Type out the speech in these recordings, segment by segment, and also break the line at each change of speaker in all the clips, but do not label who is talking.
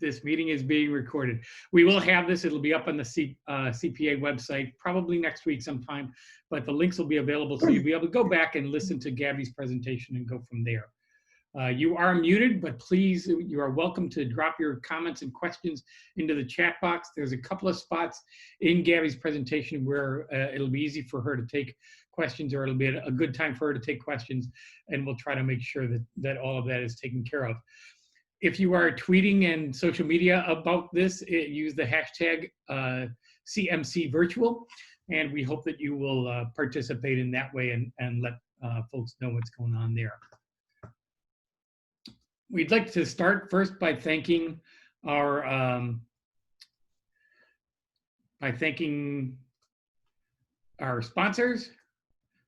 This meeting is being recorded. We will have this, it'll be up on the CPA website, probably next week sometime, but the links will be available, so you'll be able to go back and listen to Gabby's presentation and go from there. You are muted, but please, you are welcome to drop your comments and questions into the chat box. There's a couple of spots in Gabby's presentation where it'll be easy for her to take questions, or it'll be a good time for her to take questions, and we'll try to make sure that all of that is taken care of. If you are tweeting and social media about this, use the hashtag CMC Virtual, and we hope that you will participate in that way and let folks know what's going on there. We'd like to start first by thanking our sponsors.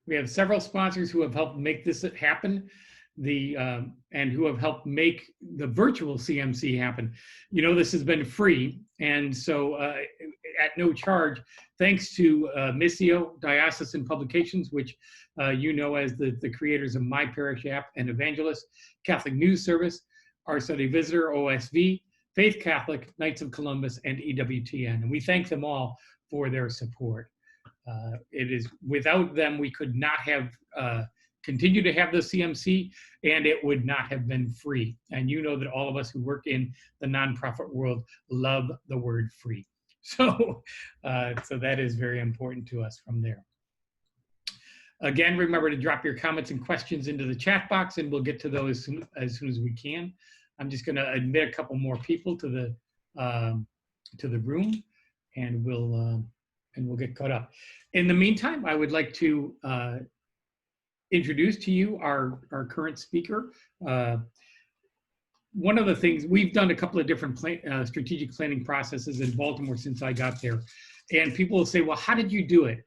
We have several sponsors who have helped make this happen, and who have helped make the virtual CMC happen. You know, this has been free, and so at no charge, thanks to Missio Diocesan Publications, which you know as the creators of My Parish app and Evangelist, Catholic News Service, Our Sunday Visitor, OSV, Faith Catholic, Knights of Columbus, and EWTN. And we thank them all for their support. It is without them, we could not have continue to have the CMC, and it would not have been free. And you know that all of us who work in the nonprofit world love the word free. So, so that is very important to us from there. Again, remember to drop your comments and questions into the chat box, and we'll get to those as soon as we can. I'm just going to admit a couple more people to the room, and we'll get caught up. In the meantime, I would like to introduce to you our current speaker. One of the things, we've done a couple of different strategic planning processes in Baltimore since I got there. And people will say, well, how did you do it?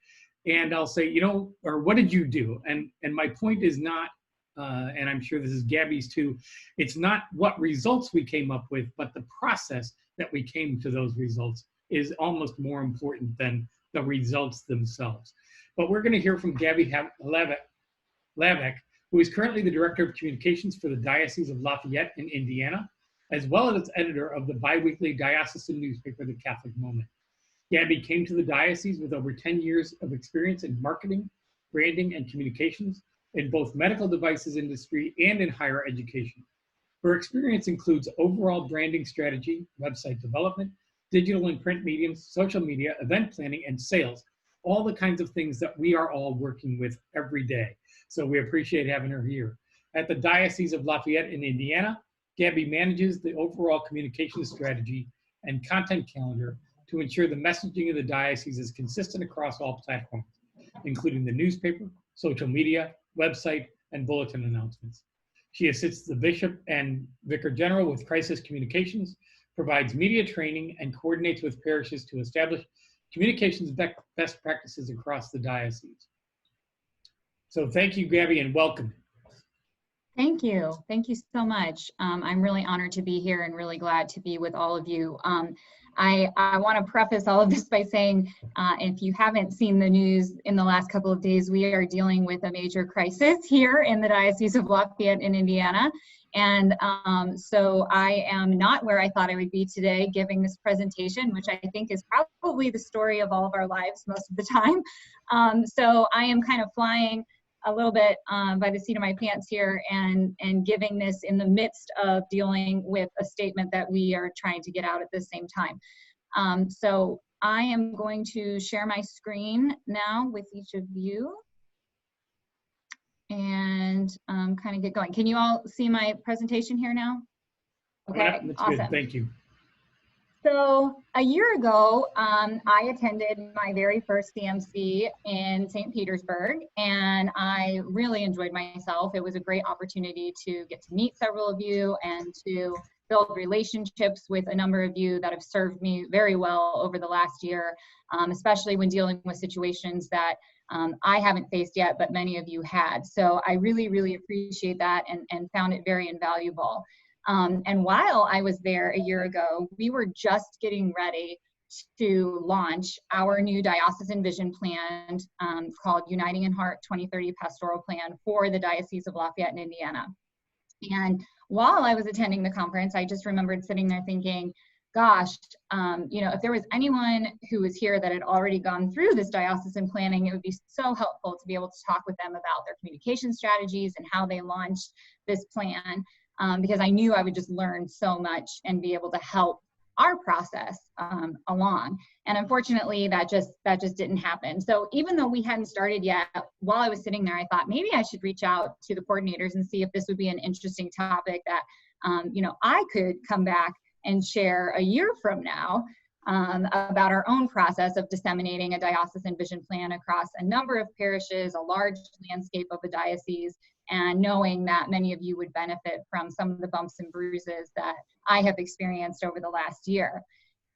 And I'll say, you know, or what did you do? And my point is not, and I'm sure this is Gabby's too, it's not what results we came up with, but the process that we came to those results is almost more important than the results themselves. But we're gonna hear from Gabby Hlavek, who is currently the Director of Communications for the Diocese of Lafayette in Indiana, as well as editor of the biweekly diocesan newspaper, The Catholic Moment. Gabby came to the diocese with over 10 years of experience in marketing, branding, and communications in both medical devices industry and in higher education. Her experience includes overall branding strategy, website development, digital and print mediums, social media, event planning, and sales, all the kinds of things that we are all working with every day. So we appreciate having her here. At the Diocese of Lafayette in Indiana, Gabby manages the overall communication strategy and content calendar to ensure the messaging of the diocese is consistent across all platforms, including the newspaper, social media, website, and bulletin announcements. She assists the Bishop and Vicar General with crisis communications, provides media training, and coordinates with parishes to establish communications best practices across the diocese. So thank you, Gabby, and welcome.
Thank you. Thank you so much. I'm really honored to be here and really glad to be with all of you. I want to preface all of this by saying, if you haven't seen the news in the last couple of days, we are dealing with a major crisis here in the Diocese of Lafayette in Indiana. And so I am not where I thought I would be today giving this presentation, which I think is probably the story of all of our lives most of the time. So I am kind of flying a little bit by the seat of my pants here and giving this in the midst of dealing with a statement that we are trying to get out at the same time. So I am going to share my screen now with each of you and kind of get going. Can you all see my presentation here now? Okay,
yeah, that's
awesome.
Good. Thank you.
So a year ago, I attended my very first CMC in St. Petersburg, and I really enjoyed myself. It was a great opportunity to get to meet several of you and to build relationships with a number of you that have served me very well over the last year, especially when dealing with situations that I haven't faced yet, but many of you had. So I really, really appreciate that and found it very invaluable. And while I was there a year ago, we were just getting ready to launch our new diocesan vision plan called Uniting in Heart 2030 Pastoral Plan for the Diocese of Lafayette in Indiana. And while I was attending the conference, I just remembered sitting there thinking, gosh, you know, if there was anyone who was here that had already gone through this diocesan planning, it would be so helpful to be able to talk with them about their communication strategies and how they launched this plan, because I knew I would just learn so much and be able to help our process along. And unfortunately, that just didn't happen. So even though we hadn't started yet, while I was sitting there, I thought maybe I should reach out to the coordinators and see if this would be an interesting topic that, you know, I could come back and share a year from now about our own process of disseminating a diocesan vision plan across a number of parishes, a large landscape of a diocese, and knowing that many of you would benefit from some of the bumps and bruises that I have experienced over the last year.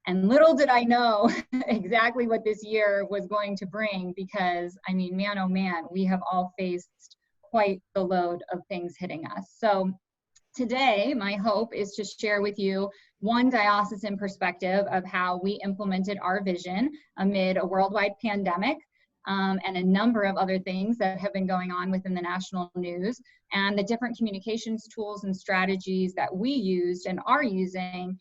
And little did I know exactly what this year was going to bring, because, I mean, man, oh man, we have all faced quite the load of things hitting us. So today, my hope is to share with you one diocesan perspective of how we implemented our vision amid a worldwide pandemic, and a number of other things that have been going on within the national news, and the different communications tools and strategies that we used and are using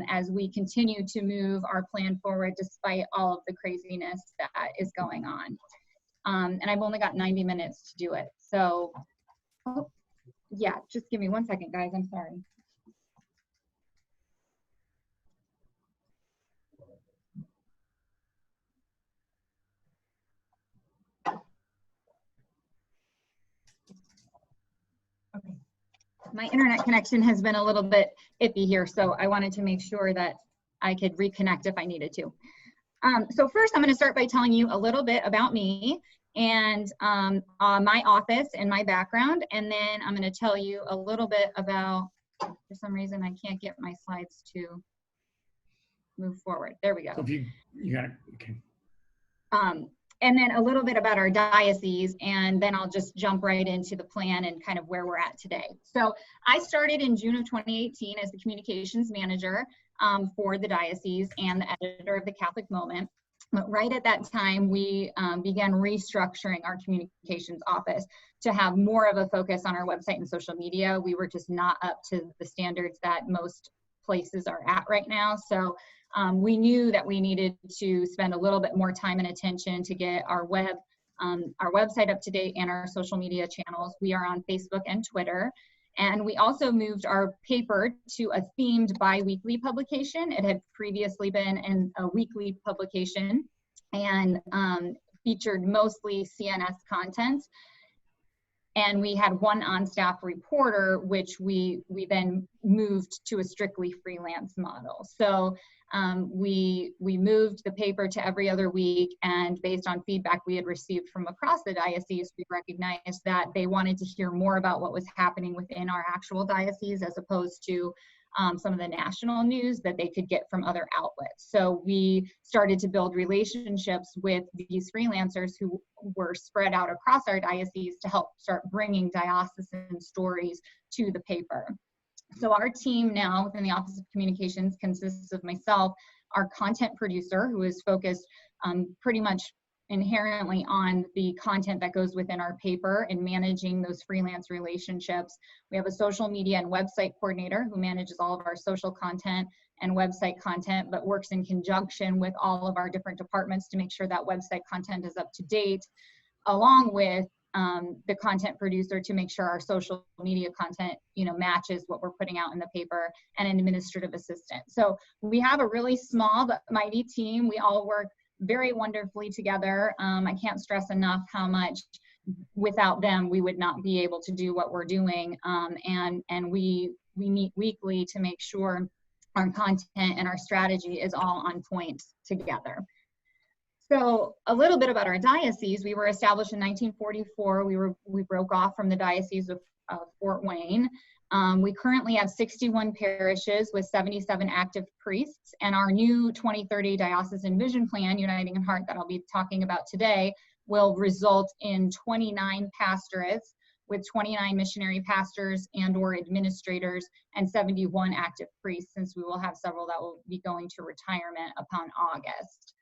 as we continue to move our plan forward despite all of the craziness that is going on. And I've only got 90 minutes to do it. So, oh, yeah, just give me 1 second, guys. I'm sorry. Okay. My internet connection has been a little bit iffy here, so I wanted to make sure that I could reconnect if I needed to. So first, I'm going to start by telling you a little bit about me and my office and my background, and then I'm going to tell you a little bit about, for some reason, I can't get my slides to move forward. There we go.
So if you got it, okay.
And then a little bit about our diocese, and then I'll just jump right into the plan and kind of where we're at today. So I started in June of 2018 as the communications manager for the diocese and the editor of the Catholic Moment. But right at that time, we began restructuring our communications office to have more of a focus on our website and social media. We were just not up to the standards that most places are at right now. So we knew that we needed to spend a little bit more time and attention to get our website up to date and our social media channels. We are on Facebook and Twitter. And we also moved our paper to a themed bi-weekly publication. It had previously been a weekly publication and featured mostly CNS content. And we had one on-staff reporter, which we then moved to a strictly freelance model. So we moved the paper to every other week, and based on feedback we had received from across the diocese, we recognized that they wanted to hear more about what was happening within our actual diocese as opposed to some of the national news that they could get from other outlets. So we started to build relationships with these freelancers who were spread out across our diocese to help start bringing diocesan stories to the paper. So our team now within the Office of Communications consists of myself, our content producer, who is focused pretty much inherently on the content that goes within our paper and managing those freelance relationships. We have a social media and website coordinator who manages all of our social content and website content, but works in conjunction with all of our different departments to make sure that website content is up to date, along with the content producer to make sure our social media content, matches what we're putting out in the paper, and an administrative assistant. So we have a really small but mighty team. We all work very wonderfully together. I can't stress enough how much without them we would not be able to do what we're doing. And we meet weekly to make sure our content and our strategy is all on point together. So a little bit about our diocese. We were established in 1944. We broke off from the Diocese of Fort Wayne. We currently have 61 parishes with 77 active priests, and our new 2030 Diocesan Vision Plan, Uniting in Heart, that I'll be talking about today, will result in 29 pastorates with 29 missionary pastors and or administrators and 71 active priests, since we will have several that will be going to retirement upon August.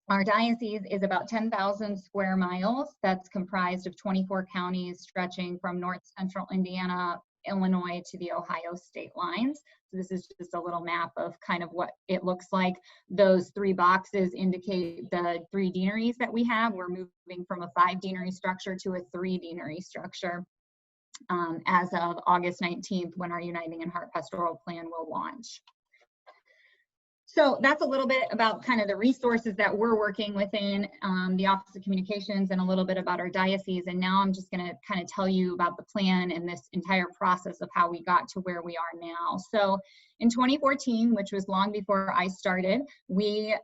Our diocese is about 10,000 square miles. That's comprised of 24 counties stretching from north central Indiana Illinois to the Ohio state lines. So this is just a little map of kind of what it looks like. Those 3 boxes indicate the 3 deaneries that we have. We're moving from a 5 deanery structure to a 3 deanery structure as of August 19th, when our Uniting in Heart Pastoral Plan will launch. So that's a little bit about kind of the resources that we're working within the Office of Communications, and a little bit about our diocese. And now I'm just going to kind of tell you about the plan and this entire process of how we got to where we are now. So in 2014, which was long before I started, we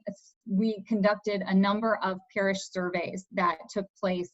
conducted a number of parish surveys that took place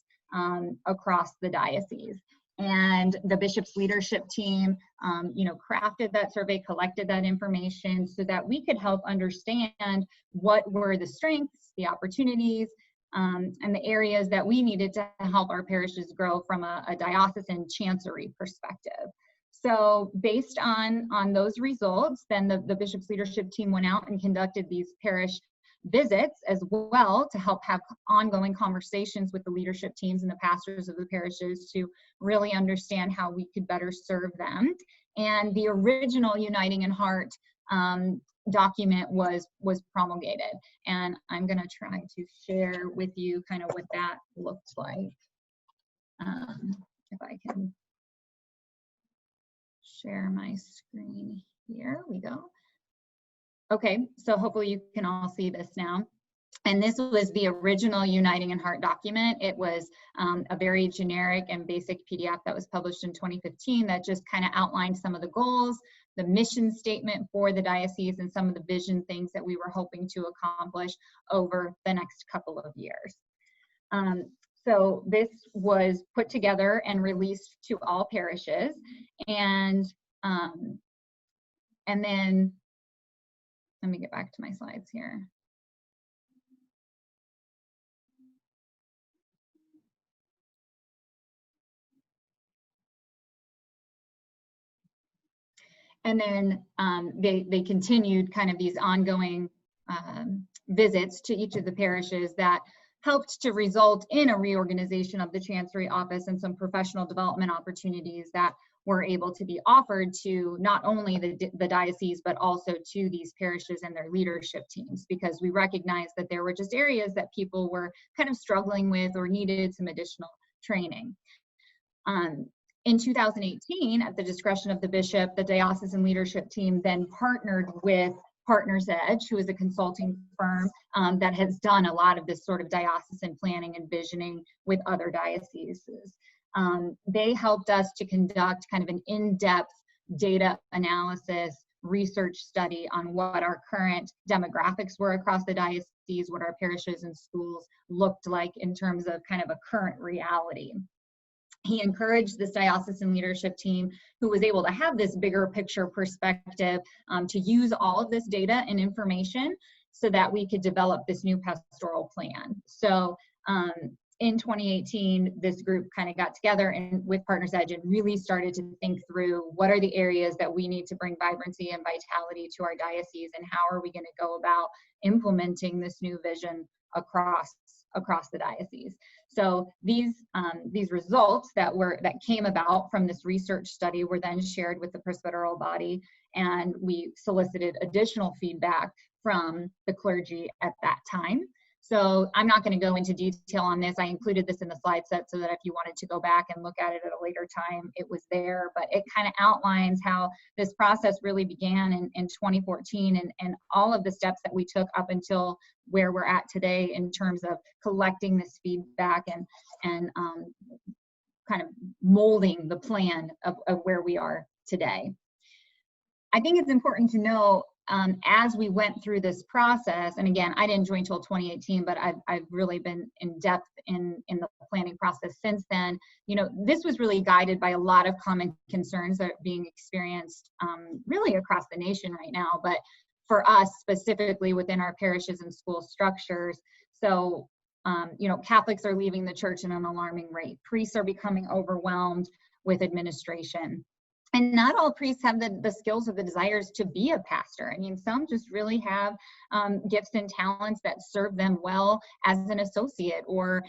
across the diocese. And the bishop's leadership team, crafted that survey, collected that information so that we could help understand what were the strengths, the opportunities, and the areas that we needed to help our parishes grow from a diocesan chancery perspective. So based on those results, then the bishop's leadership team went out and conducted these parish visits as well to help have ongoing conversations with the leadership teams and the pastors of the parishes to really understand how we could better serve them. And the original Uniting in Heart document was promulgated. And I'm going to try to share with you kind of what that looks like. If I can share my screen here, we go. Okay, so hopefully you can all see this now. And this was the original Uniting in Heart document. It was a very generic and basic PDF that was published in 2015 that just kind of outlined some of the goals, the mission statement for the diocese, and some of the vision things that we were hoping to accomplish over the next couple of years. So this was put together and released to all parishes. And then, let me get back to my slides here. And then they continued kind of these ongoing visits to each of the parishes that helped to result in a reorganization of the Chancery Office and some professional development opportunities that were able to be offered to not only the diocese, but also to these parishes and their leadership teams, because we recognized that there were just areas that people were kind of struggling with or needed some additional training. In 2018, at the discretion of the bishop, the diocesan leadership team then partnered with Partners Edge, who is a consulting firm that has done a lot of this sort of diocesan planning and visioning with other dioceses. They helped us to conduct kind of an in-depth data analysis research study on what our current demographics were across the diocese, what our parishes and schools looked like in terms of kind of a current reality. He encouraged this diocesan leadership team, who was able to have this bigger picture perspective, to use all of this data and information so that we could develop this new pastoral plan. So in 2018, this group kind of got together and with Partners Edge and really started to think through what are the areas that we need to bring vibrancy and vitality to our diocese, and how are we going to go about implementing this new vision across the diocese. So these results that came about from this research study were then shared with the presbyteral body, and we solicited additional feedback from the clergy at that time. So I'm not going to go into detail on this. I included this in the slide set so that if you wanted to go back and look at it at a later time, it was there. But it kind of outlines how this process really began in 2014 and all of the steps that we took up until where we're at today in terms of collecting this feedback and kind of molding the plan of where we are today. I think it's important to know, as we went through this process, and again, I didn't join until 2018, but I've really been in depth in the planning process since then. You know, this was really guided by a lot of common concerns that are being experienced really across the nation right now, but for us specifically within our parishes and school structures. So, Catholics are leaving the church at an alarming rate. Priests are becoming overwhelmed with administration. And not all priests have the skills or the desires to be a pastor. I mean, some just really have gifts and talents that serve them well as an associate, or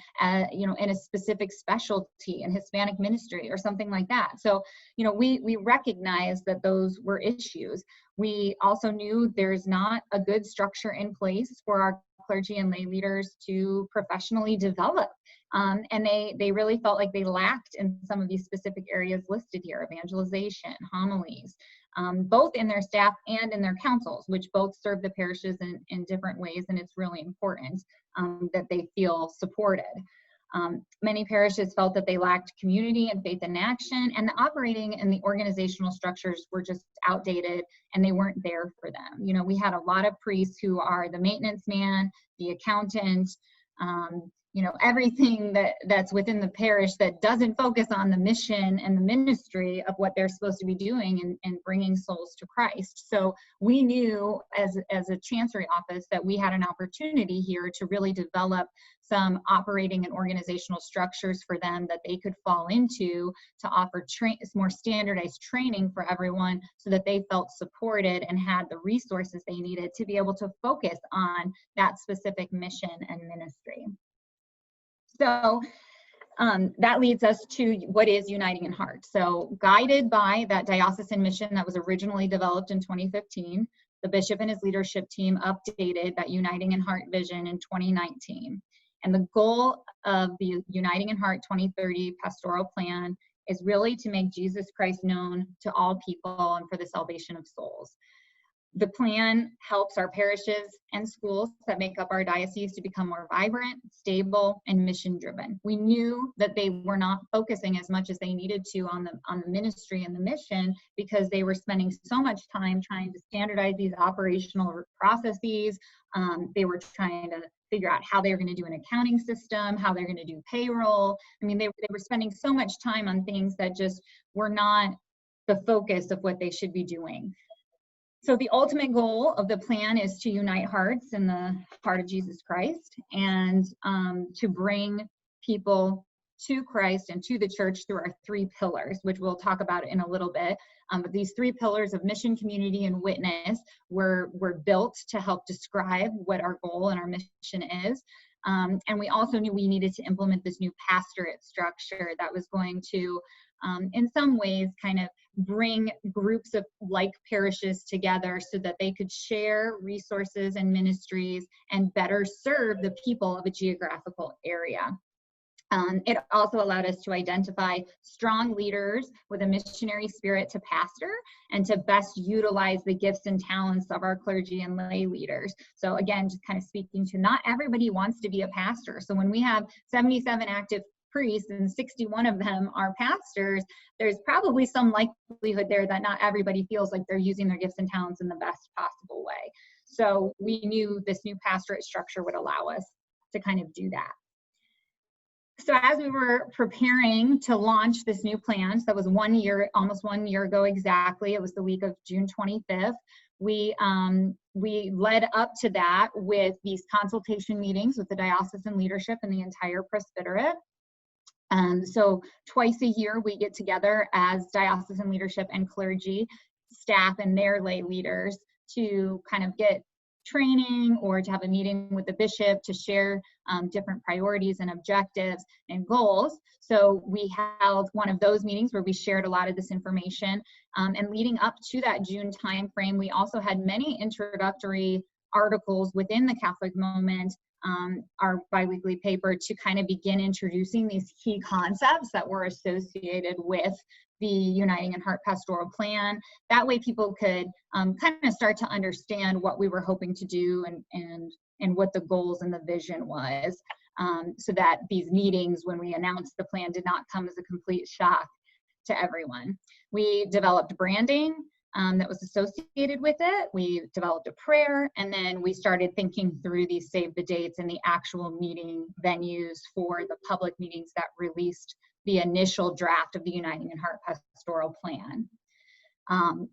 you know, in a specific specialty in Hispanic ministry or something like that. So, you know, we recognize that those were issues. We also knew there's not a good structure in place for our clergy and lay leaders to professionally develop. And they really felt like they lacked in some of these specific areas listed here: evangelization, homilies, both in their staff and in their councils, which both serve the parishes in different ways. And it's really important that they feel supported. Many parishes felt that they lacked community and faith in action, and the operating and the organizational structures were just outdated, and they weren't there for them. You know, we had a lot of priests who are the maintenance man, the accountant, you know, everything that's within the parish that doesn't focus on the mission and the ministry of what they're supposed to be doing and bringing souls to Christ. So we knew as a chancery office that we had an opportunity here to really develop some operating and organizational structures for them that they could fall into, to offer more standardized training for everyone, so that they felt supported and had the resources they needed to be able to focus on that specific mission and ministry. So that leads us to what is Uniting in Heart. So guided by that diocesan mission that was originally developed in 2015, the bishop and his leadership team updated that Uniting in Heart vision in 2019. And the goal of the Uniting in Heart 2030 pastoral plan is really to make Jesus Christ known to all people and for the salvation of souls. The plan helps our parishes and schools that make up our diocese to become more vibrant, stable, and mission-driven. We knew that they were not focusing as much as they needed to on the ministry and the mission, because they were spending so much time trying to standardize these operational processes. They were trying to figure out how they were going to do an accounting system, how they're going to do payroll. I mean, they were spending so much time on things that just were not the focus of what they should be doing. So the ultimate goal of the plan is to unite hearts in the heart of Jesus Christ, and to bring people to Christ and to the church through our 3 pillars, which we'll talk about in a little bit. But these 3 pillars of mission, community, and witness were built to help describe what our goal and our mission is. And we also knew we needed to implement this new pastorate structure that was going to, in some ways, kind of bring groups of like parishes together so that they could share resources and ministries and better serve the people of a geographical area. It also allowed us to identify strong leaders with a missionary spirit to pastor and to best utilize the gifts and talents of our clergy and lay leaders. So again, just kind of speaking to, not everybody wants to be a pastor. So when we have 77 active priests and 61 of them are pastors, there's probably some likelihood there that not everybody feels like they're using their gifts and talents in the best possible way. So we knew this new pastorate structure would allow us to kind of do that. So as we were preparing to launch this new plan, so that was almost 1 year ago exactly, it was the week of June 25th, we led up to that with these consultation meetings with the diocesan leadership and the entire presbyterate. So twice a year we get together as diocesan leadership and clergy, staff and their lay leaders, to kind of get training or to have a meeting with the bishop to share different priorities and objectives and goals. So we held one of those meetings where we shared a lot of this information. And leading up to that June timeframe, we also had many introductory articles within the Catholic Moment, our biweekly paper, to kind of begin introducing these key concepts that were associated with the Uniting in Heart pastoral plan. That way people could kind of start to understand what we were hoping to do and what the goals and the vision was, so that these meetings, when we announced the plan, did not come as a complete shock to everyone. We developed branding that was associated with it. We developed a prayer, and then we started thinking through these save the dates and the actual meeting venues for the public meetings that released the initial draft of the Uniting in Heart pastoral plan,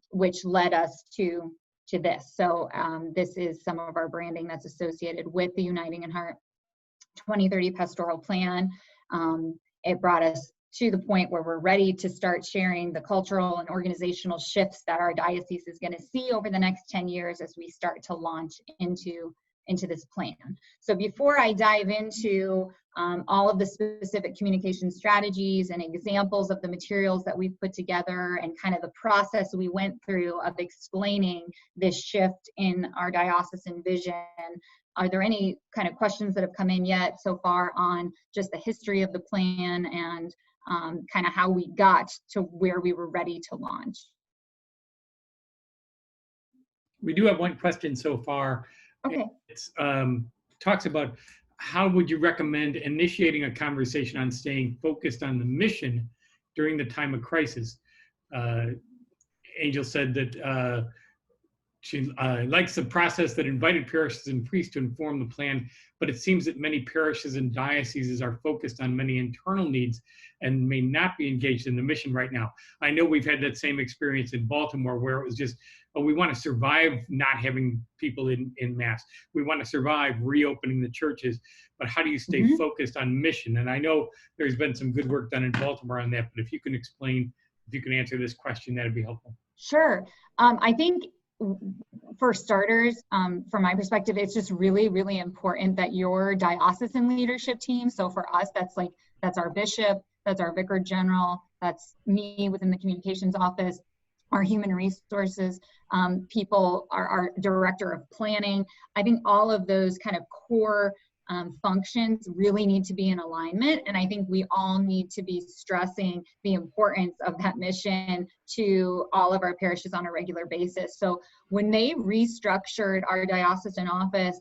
which led us to this. So this is some of our branding that's associated with the Uniting in Heart 2030 pastoral plan. It brought us to the point where we're ready to start sharing the cultural and organizational shifts that our diocese is going to see over the next 10 years as we start to launch into this plan. So before I dive into all of the specific communication strategies and examples of the materials that we've put together and kind of the process we went through of explaining this shift in our diocesan vision, are there any kind of questions that have come in yet so far on just the history of the plan and kind of how we got to where we were ready to launch?
We do have one question so far.
Okay.
It's talks about how would you recommend initiating a conversation on staying focused on the mission during the time of crisis? Angel said that she likes the process that invited parishes and priests to inform the plan, but it seems that many parishes and dioceses are focused on many internal needs and may not be engaged in the mission right now. I know we've had that same experience in Baltimore where it was just, oh, we want to survive not having people in mass. We want to survive reopening the churches, but how do you stay focused on mission? And I know there's been some good work done in Baltimore on that, but if you can explain, if you can answer this question, that'd be helpful.
Sure. I think for starters, from my perspective, it's just really, really important that your diocesan leadership team, so for us, that's our bishop, that's our vicar general, that's me within the communications office, our human resources people, our director of planning. I think all of those kind of core functions really need to be in alignment. And I think we all need to be stressing the importance of that mission to all of our parishes on a regular basis. So when they restructured our diocesan office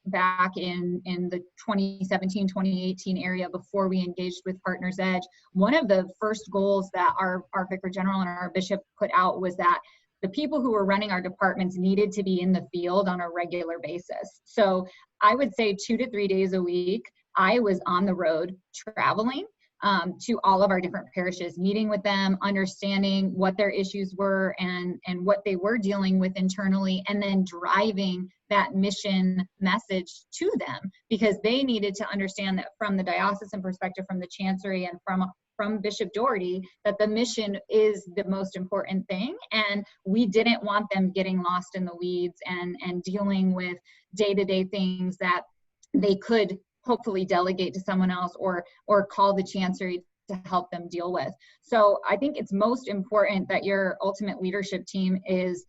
back in the 2017-2018 area before we engaged with Partners Edge, one of the first goals that our vicar general and our bishop put out was that the people who were running our departments needed to be in the field on a regular basis. So I would say 2 to 3 days a week, I was on the road traveling to all of our different parishes, meeting with them, understanding what their issues were and what they were dealing with internally, and then driving that mission message to them, because they needed to understand that from the diocesan perspective, from the chancery and from Bishop Doherty, that the mission is the most important thing. And we didn't want them getting lost in the weeds and dealing with day-to-day things that they could hopefully delegate to someone else or call the chancery to help them deal with. So I think it's most important that your ultimate leadership team is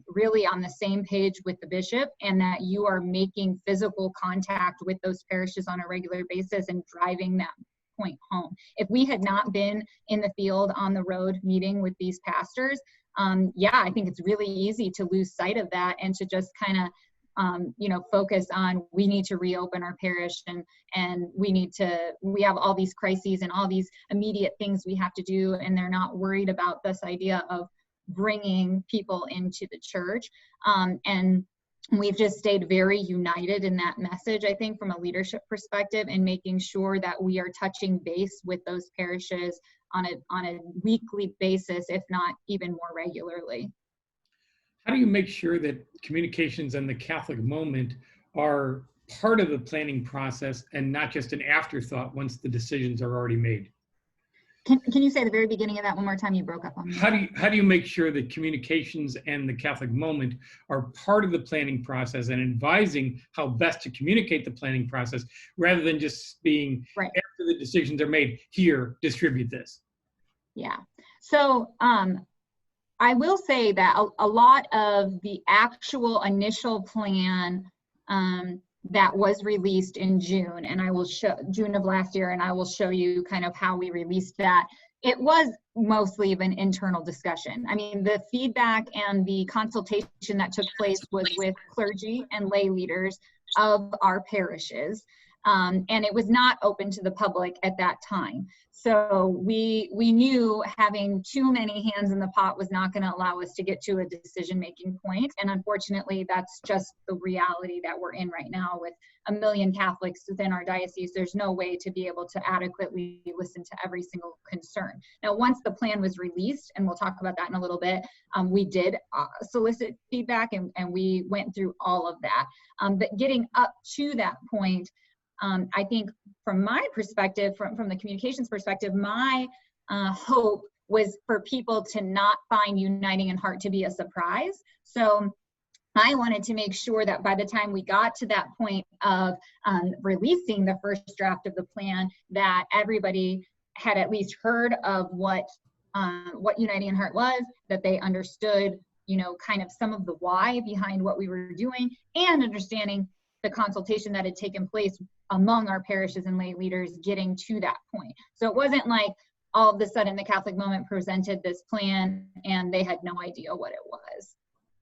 really on the same page with the bishop, and that you are making physical contact with those parishes on a regular basis and driving that point home. If we had not been in the field on the road meeting with these pastors, I think it's really easy to lose sight of that and to just kind of focus on, we need to reopen our parish and we have all these crises and all these immediate things we have to do, and they're not worried about this idea of bringing people into the church. And we've just stayed very united in that message, I think, from a leadership perspective, and making sure that we are touching base with those parishes on a weekly basis, if not even more regularly.
How do you make sure that communications and the Catholic moment are part of the planning process and not just an afterthought once the decisions are already made?
Can you say the very beginning of that one more time? You broke up on me.
How do you make sure that communications and the Catholic moment are part of the planning process and advising how best to communicate the planning process, rather than just being, right, after the decisions are made, here, distribute this? Yeah.
So I will say that a lot of the actual initial plan that was released in June, and I will show June of last year, and I will show you kind of how we released that. It was mostly of an internal discussion. I mean, the feedback and the consultation that took place was with clergy and lay leaders of our parishes. And it was not open to the public at that time. So we knew having too many hands in the pot was not going to allow us to get to a decision-making point. And unfortunately, that's just the reality that we're in right now with 1 million Catholics within our diocese. There's no way to be able to adequately listen to every single concern. Now, once the plan was released, and we'll talk about that in a little bit, we did solicit feedback, and we went through all of that. But getting up to that point, I think from my perspective, from the communications perspective, my hope was for people to not find Uniting in Heart to be a surprise. So I wanted to make sure that by the time we got to that point of releasing the first draft of the plan, that everybody had at least heard of what Uniting in Heart was, that they understood, kind of some of the why behind what we were doing, and understanding the consultation that had taken place among our parishes and lay leaders getting to that point. So it wasn't like all of a sudden the Catholic Moment presented this plan and they had no idea what it was.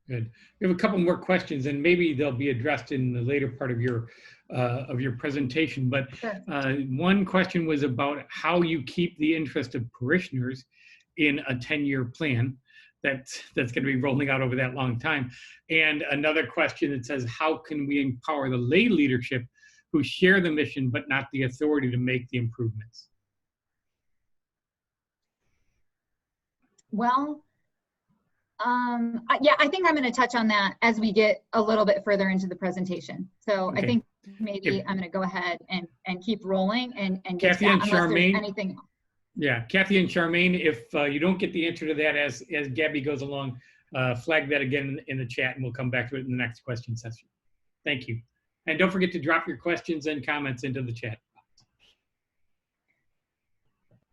Good. We have a couple more questions, and maybe they'll be addressed in the later part of your presentation. But
Sure.
One question was about how you keep the interest of parishioners in a 10-year plan that's going to be rolling out over that long time. And another question that says, how can we empower the lay leadership who share the mission but not the authority to make the improvements?
Well, yeah, I think I'm going to touch on that as we get a little bit further into the presentation. So okay. I think maybe I'm going to go ahead and keep rolling and get
Kathy and Charmaine,
anything else.
Yeah, Kathy and Charmaine, if you don't get the answer to that as Gabby goes along, flag that again in the chat and we'll come back to it in the next question session. Thank you. And don't forget to drop your questions and comments into the chat.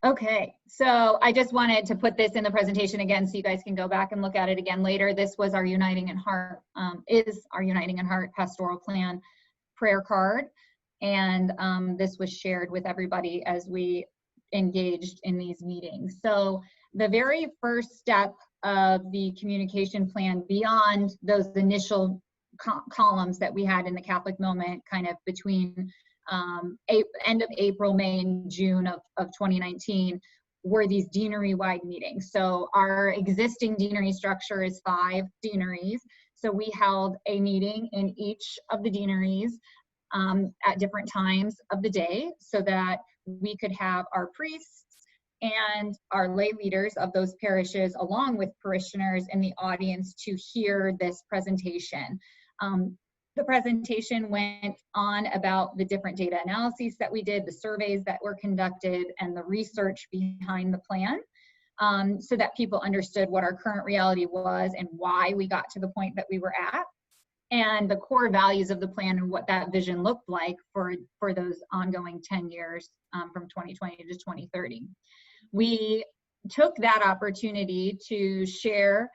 Okay, so I just wanted to put this in the presentation again so you guys can go back and look at it again later. This was our Uniting in Heart, is our Uniting in Heart pastoral plan prayer card. And this was shared with everybody as we engaged in these meetings. So the very first step of the communication plan, beyond those initial columns that we had in the Catholic Moment, kind of between end of April, May, and June of 2019, were these deanery-wide meetings. So our existing deanery structure is 5 deaneries. So we held a meeting in each of the deaneries at different times of the day so that we could have our priests and our lay leaders of those parishes, along with parishioners in the audience, to hear this presentation. The presentation went on about the different data analyses that we did, the surveys that were conducted, and the research behind the plan, so that people understood what our current reality was and why we got to the point that we were at, and the core values of the plan and what that vision looked like for those ongoing 10 years from 2020 to 2030. We took that opportunity to share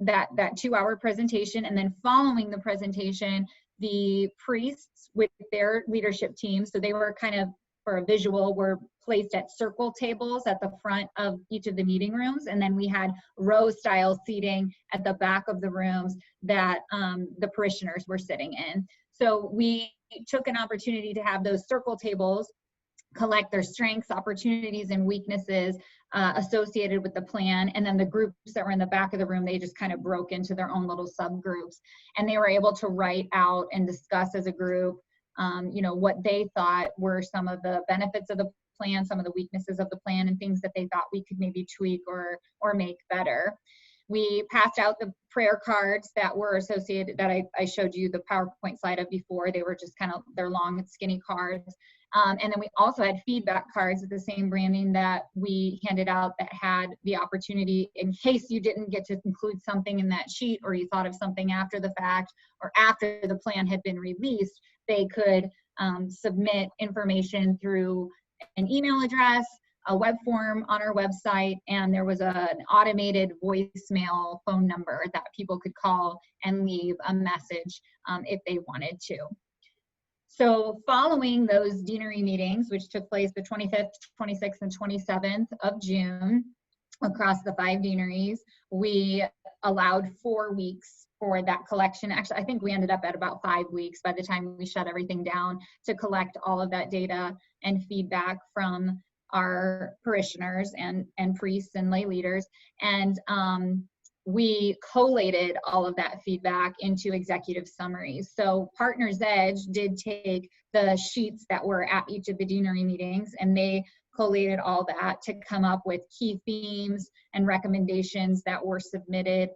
that 2-hour presentation, and then following the presentation, the priests with their leadership team, so they were kind of, for a visual, were placed at circle tables at the front of each of the meeting rooms, and then we had row style seating at the back of the rooms that the parishioners were sitting in. So we took an opportunity to have those circle tables collect their strengths, opportunities, and weaknesses associated with the plan. And then the groups that were in the back of the room, they just kind of broke into their own little subgroups. And they were able to write out and discuss as a group, what they thought were some of the benefits of the plan, some of the weaknesses of the plan, and things that they thought we could maybe tweak or make better. We passed out the prayer cards that were associated, that I showed you the PowerPoint slide of before. They were just kind of, they're long and skinny cards. And then we also had feedback cards with the same branding that we handed out that had the opportunity, in case you didn't get to include something in that sheet, or you thought of something after the fact or after the plan had been released, they could submit information through an email address, a web form on our website, and there was an automated voicemail phone number that people could call and leave a message if they wanted to. So following those deanery meetings, which took place the 25th, 26th, and 27th of June across the 5 deaneries, we allowed 4 weeks for that collection. Actually, I think we ended up at about 5 weeks by the time we shut everything down to collect all of that data and feedback from our parishioners and priests and lay leaders. And we collated all of that feedback into executive summaries. So Partners Edge did take the sheets that were at each of the deanery meetings, and they collated all that to come up with key themes and recommendations that were submitted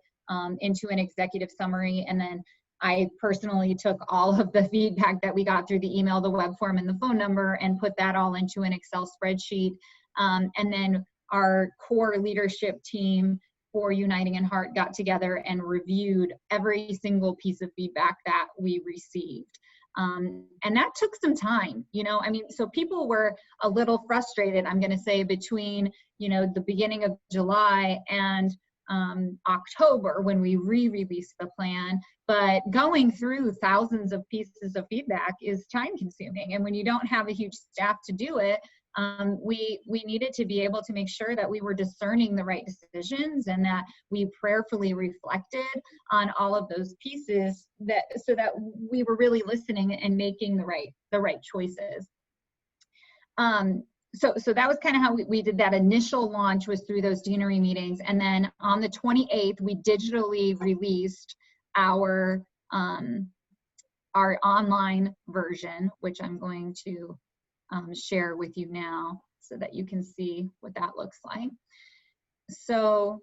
into an executive summary. And then I personally took all of the feedback that we got through the email, the web form, and the phone number, and put that all into an Excel spreadsheet. And then our core leadership team for Uniting in Heart got together and reviewed every single piece of feedback that we received. And that took some time, you know, I mean, so people were a little frustrated, I'm going to say, between, you know, the beginning of July and October when we re-released the plan. But going through thousands of pieces of feedback is time consuming. And when you don't have a huge staff to do it, we needed to be able to make sure that we were discerning the right decisions and that we prayerfully reflected on all of those pieces, that so that we were really listening and making the right choices. So that was kind of how we did that. Initial launch was through those deanery meetings, and then on the 28th we digitally released our online version, which I'm going to share with you now so that you can see what that looks like. So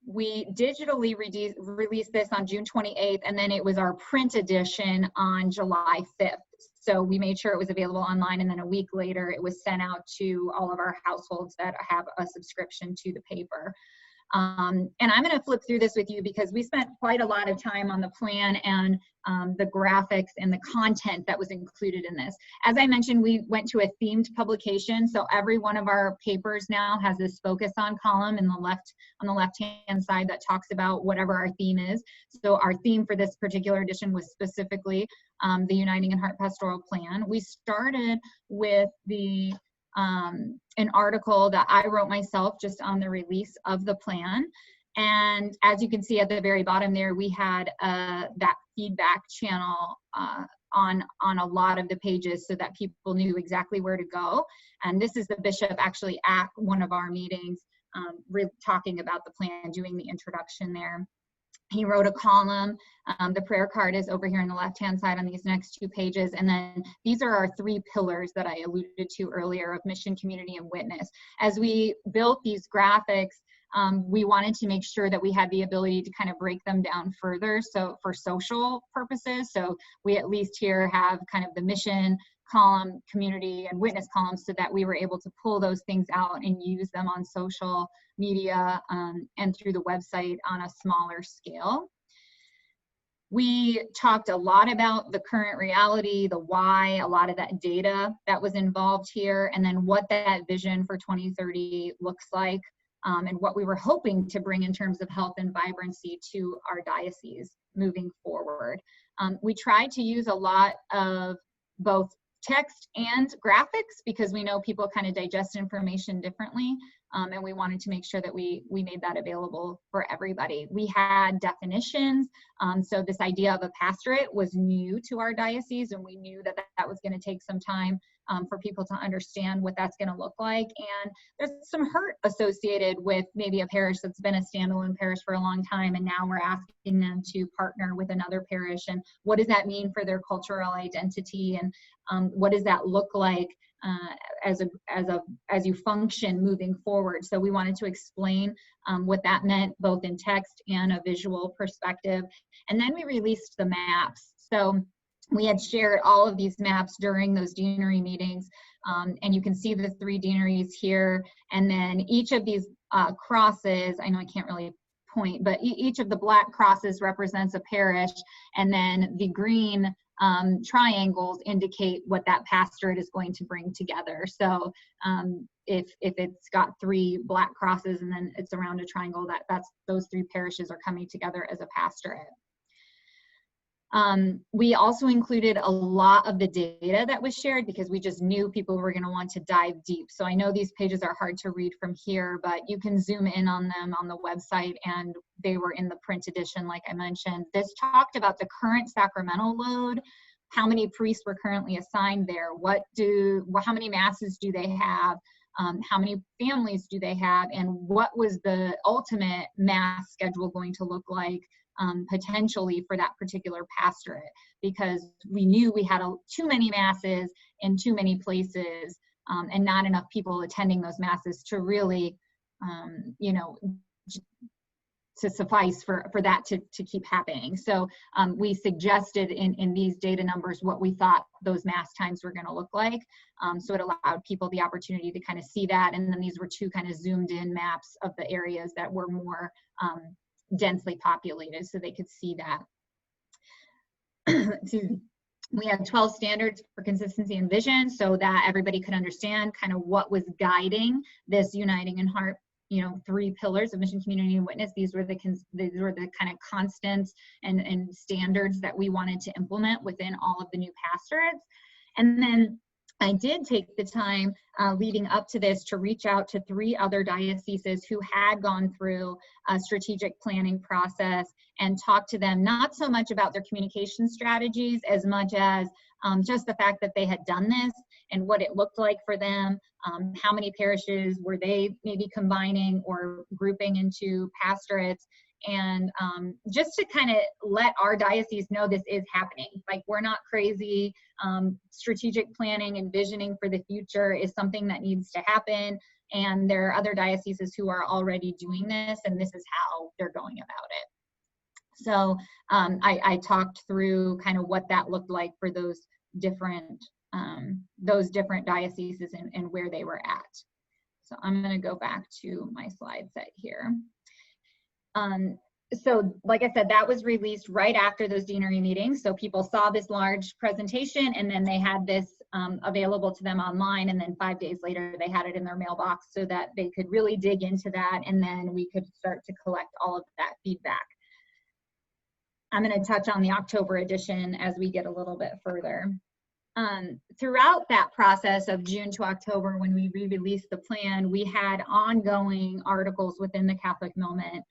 we digitally released this on June 28th, and then it was our print edition on July 5th. So we made sure it was available online, and then a week later it was sent out to all of our households that have a subscription to the paper. And I'm going to flip through this with you because we spent quite a lot of time on the plan and the graphics and the content that was included in this. As I mentioned, we went to a themed publication, so every one of our papers now has this focus on column on the left-hand side that talks about whatever our theme is. So our theme for this particular edition was specifically the Uniting in Heart Pastoral Plan. We started with an article that I wrote myself just on the release of the plan. And as you can see at the very bottom there, we had that feedback channel on a lot of the pages so that people knew exactly where to go. And this is the bishop actually at one of our meetings talking about the plan, doing the introduction there. He wrote a column. The prayer card is over here on the left-hand side on these next two pages. And then these are our three pillars that I alluded to earlier of mission, community, and witness. As we built these graphics, we wanted to make sure that we had the ability to kind of break them down further. So for social purposes, so we at least here have kind of the mission column, community, and witness column, so that we were able to pull those things out and use them on social media and through the website on a smaller scale. We talked a lot about the current reality, the why, a lot of that data that was involved here, and then what that vision for 2030 looks like, and what we were hoping to bring in terms of health and vibrancy to our diocese moving forward. We tried to use a lot of both text and graphics because we know people kind of digest information differently, and we wanted to make sure that we made that available for everybody. We had definitions, so this idea of a pastorate was new to our diocese, and we knew that that was going to take some time for people to understand what that's going to look like. And there's some hurt associated with maybe a parish that's been a standalone parish for a long time, and now we're asking them to partner with another parish, and what does that mean for their cultural identity, and what does that look like as you function moving forward. So we wanted to explain what that meant both in text and a visual perspective. And then we released the maps. So we had shared all of these maps during those deanery meetings, and you can see the three deaneries here. And then each of these crosses, I know I can't really point, but each of the black crosses represents a parish, and then the green triangles indicate what that pastorate is going to bring together. So if it's got three black crosses and then it's around a triangle, that's those three parishes are coming together as a pastorate. We also included a lot of the data that was shared because we just knew people were going to want to dive deep. So I know these pages are hard to read from here, but you can zoom in on them on the website, and they were in the print edition, like I mentioned. This talked about the current sacramental load, how many priests were currently assigned there, how many masses do they have, how many families do they have, and what was the ultimate mass schedule going to look like potentially for that particular pastorate, because we knew we had too many masses in too many places and not enough people attending those masses to really suffice for that to keep happening. So we suggested in these data numbers what we thought those mass times were going to look like. So it allowed people the opportunity to kind of see that. And then these were two kind of zoomed in maps of the areas that were more densely populated, so they could see that. Excuse me. We had 12 standards for consistency and vision, so that everybody could understand kind of what was guiding this Uniting in Heart, 3 pillars of mission, community, and witness. These were the kind of constants and standards that we wanted to implement within all of the new pastorates. And then I did take the time leading up to this to reach out to 3 other dioceses who had gone through a strategic planning process and talk to them not so much about their communication strategies as much as just the fact that they had done this and what it looked like for them, how many parishes were they maybe combining or grouping into pastorates, and just to kind of let our diocese know this is happening. Like, we're not crazy. Strategic planning and visioning for the future is something that needs to happen, and there are other dioceses who are already doing this, and this is how they're going about it. So I talked through kind of what that looked like for those different dioceses and where they were at. So I'm going to go back to my slide set here. So like I said, that was released right after those deanery meetings. So people saw this large presentation, and then they had this available to them online. And then 5 days later, they had it in their mailbox so that they could really dig into that. And then we could start to collect all of that feedback. I'm going to touch on the October edition as we get a little bit further. Throughout that process of June to October, when we re-released the plan, we had ongoing articles within the Catholic Moment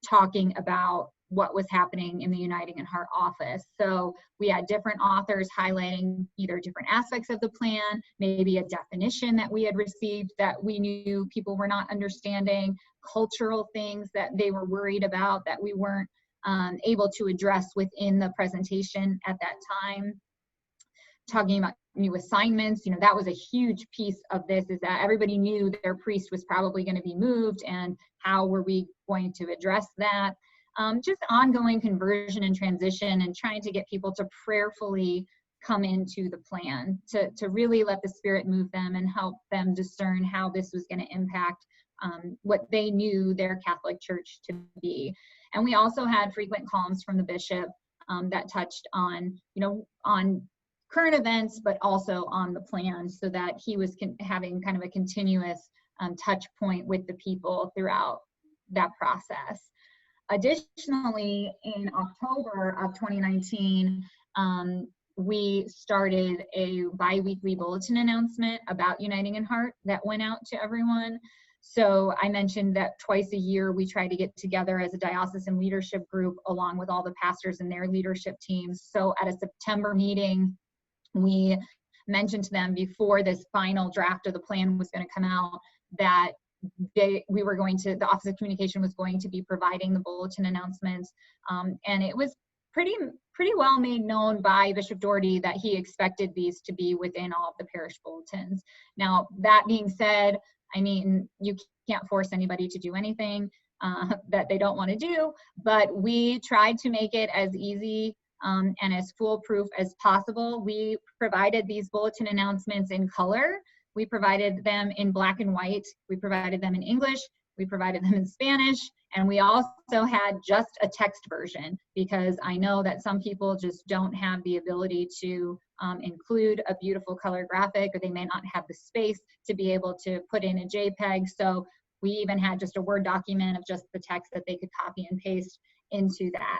talking about what was happening in the Uniting in Heart office. So we had different authors highlighting either different aspects of the plan, maybe a definition that we had received that we knew people were not understanding, cultural things that they were worried about that we weren't able to address within the presentation at that time. Talking about new assignments, that was a huge piece of this, is that everybody knew their priest was probably going to be moved, and how were we going to address that. Just ongoing conversion and transition, and trying to get people to prayerfully come into the plan, to really let the Spirit move them and help them discern how this was going to impact what they knew their Catholic Church to be. And we also had frequent columns from the bishop that touched on, on current events, but also on the plan, so that he was having kind of a continuous touch point with the people throughout that process. Additionally, in October of 2019, we started a bi-weekly bulletin announcement about Uniting in Heart that went out to everyone. So I mentioned that twice a year we try to get together as a diocesan leadership group along with all the pastors and their leadership teams. So at a September meeting, we mentioned to them before this final draft of the plan was going to come out that the Office of Communication was going to be providing the bulletin announcements. And it was pretty well made known by Bishop Doherty that he expected these to be within all of the parish bulletins. Now, that being said, I mean, you can't force anybody to do anything that they don't want to do, but we tried to make it as easy and as foolproof as possible. We provided these bulletin announcements in color. We provided them in black and white. We provided them in English. We provided them in Spanish. And we also had just a text version, because I know that some people just don't have the ability to include a beautiful color graphic, or they may not have the space to be able to put in a JPEG. So we even had just a Word document of just the text that they could copy and paste into that.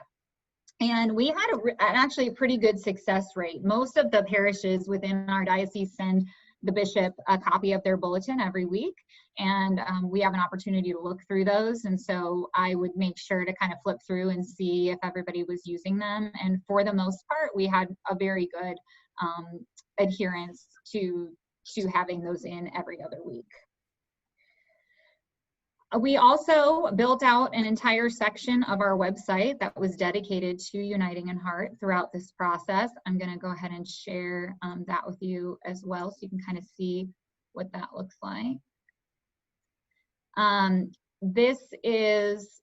And we had actually a pretty good success rate. Most of the parishes within our diocese send the bishop a copy of their bulletin every week, and we have an opportunity to look through those. And so I would make sure to kind of flip through and see if everybody was using them. And for the most part, we had a very good adherence to having those in every other week. We also built out an entire section of our website that was dedicated to Uniting in Heart throughout this process. I'm going to go ahead and share that with you as well, so you can kind of see what that looks like. This is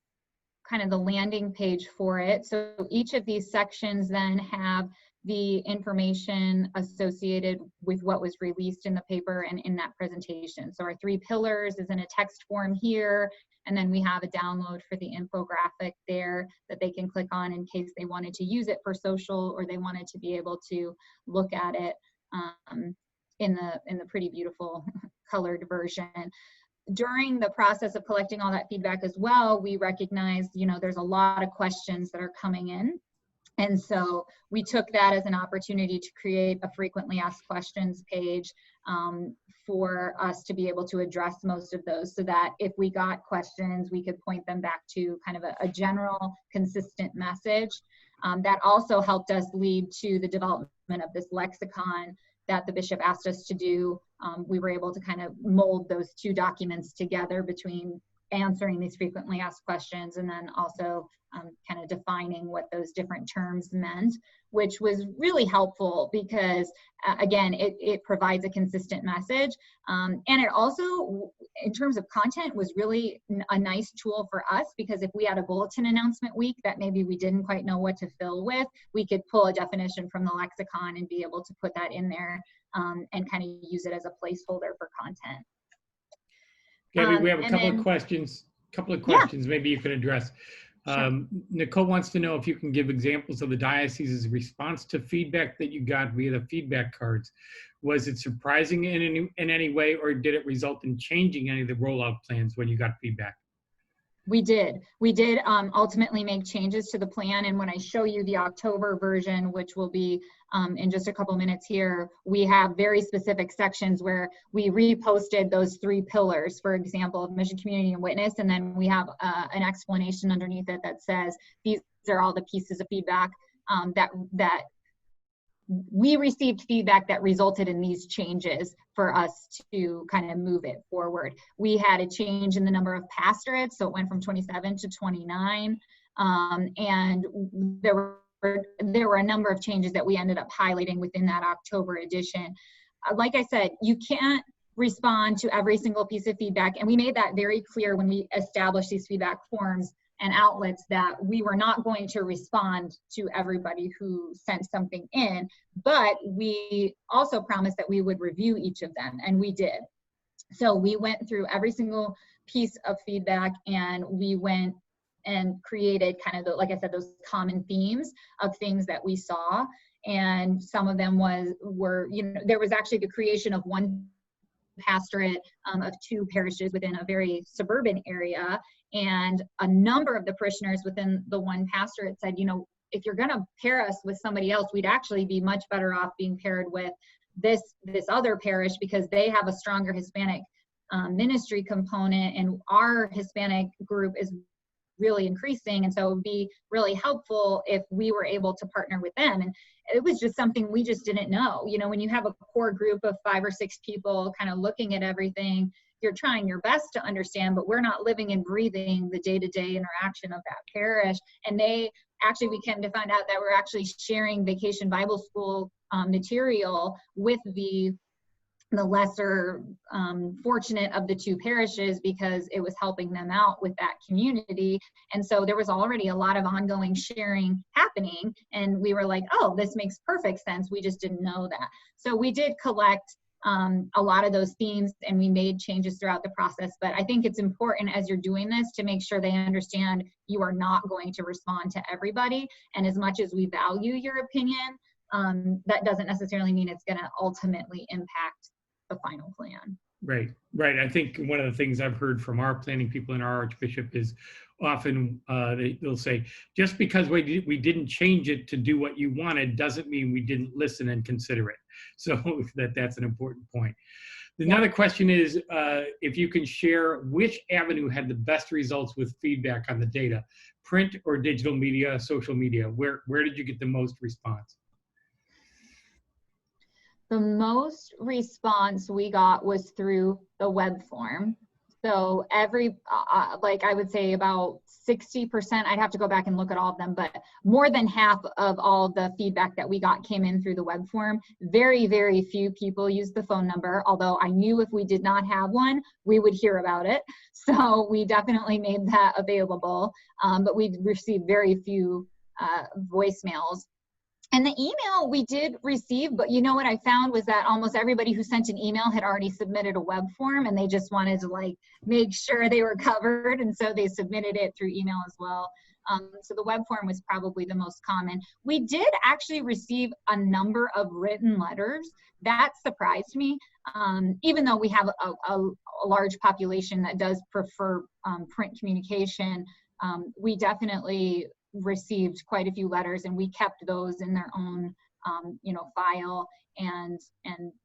kind of the landing page for it. So each of these sections then have the information associated with what was released in the paper and in that presentation. So our 3 pillars is in a text form here, and then we have a download for the infographic there that they can click on in case they wanted to use it for social, or they wanted to be able to look at it in the pretty beautiful colored version. During the process of collecting all that feedback as well, we recognized, you know, there's a lot of questions that are coming in. And so we took that as an opportunity to create a frequently asked questions page for us to be able to address most of those, so that if we got questions, we could point them back to kind of a general, consistent message. That also helped us lead to the development of this lexicon that the bishop asked us to do. We were able to kind of mold those 2 documents together, between answering these frequently asked questions and then also kind of defining what those different terms meant, which was really helpful because, again, it provides a consistent message. And it also, in terms of content, was really a nice tool for us, because if we had a bulletin announcement week that maybe we didn't quite know what to fill with, we could pull a definition from the lexicon and be able to put that in there and kind of use it as a placeholder for content.
Gabby, we have a couple of questions.
Yeah.
Maybe you can address.
Sure.
Nicole wants to know if you can give examples of the diocese's response to feedback that you got via the feedback cards. Was it surprising in any way, or did it result in changing any of the rollout plans when you got feedback?
We did ultimately make changes to the plan. And when I show you the October version, which will be in just a couple minutes here, we have very specific sections where we reposted those 3 pillars, for example, mission, community, and witness. And then we have an explanation underneath it that says, these are all the pieces of feedback that we received feedback that resulted in these changes for us to kind of move it forward. We had a change in the number of pastorates, so it went from 27 to 29. And there were a number of changes that we ended up highlighting within that October edition. Like I said, you can't respond to every single piece of feedback, and we made that very clear when we established these feedback forms and outlets, that we were not going to respond to everybody who sent something in, but we also promised that we would review each of them, and we did. So we went through every single piece of feedback, and we went and created kind of, like I said, those common themes of things that we saw. And some of them were, you know, there was actually the creation of one pastorate of 2 parishes within a very suburban area. And a number of the parishioners within the one pastorate said, you know, if you're going to pair us with somebody else, we'd actually be much better off being paired with this other parish, because they have a stronger Hispanic ministry component, and our Hispanic group is really increasing. And so it would be really helpful if we were able to partner with them. And it was just something we just didn't know. You know, when you have a core group of 5 or 6 people kind of looking at everything, you're trying your best to understand, but we're not living and breathing the day-to-day interaction of that parish. And we came to find out that we're actually sharing Vacation Bible School material with the lesser fortunate of the 2 parishes, because it was helping them out with that community. And so there was already a lot of ongoing sharing happening, and we were like, oh, this makes perfect sense. We just didn't know that. So we did collect a lot of those themes, and we made changes throughout the process. But I think it's important, as you're doing this, to make sure they understand you are not going to respond to everybody. And as much as we value your opinion, that doesn't necessarily mean it's going to ultimately impact the final plan.
Right. I think one of the things I've heard from our planning people and our Archbishop is often they'll say, just because we didn't change it to do what you wanted doesn't mean we didn't listen and consider it. So that's an important point. Another question is if you can share which avenue had the best results with feedback on the data, print or digital media, social media. Where did you get the most response?
The most response we got was through the web form. So every, like I would say about 60%, I'd have to go back and look at all of them, but more than half of all the feedback that we got came in through the web form. Very, very few people used the phone number, although I knew if we did not have one, we would hear about it. So we definitely made that available, but we received very few voicemails. And the email we did receive, but you know what I found was that almost everybody who sent an email had already submitted a web form, and they just wanted to like make sure they were covered, and so they submitted it through email as well. So the web form was probably the most common. We did actually receive a number of written letters. That surprised me, even though we have a large population that does prefer print communication. We definitely received quite a few letters, and we kept those in their own file, and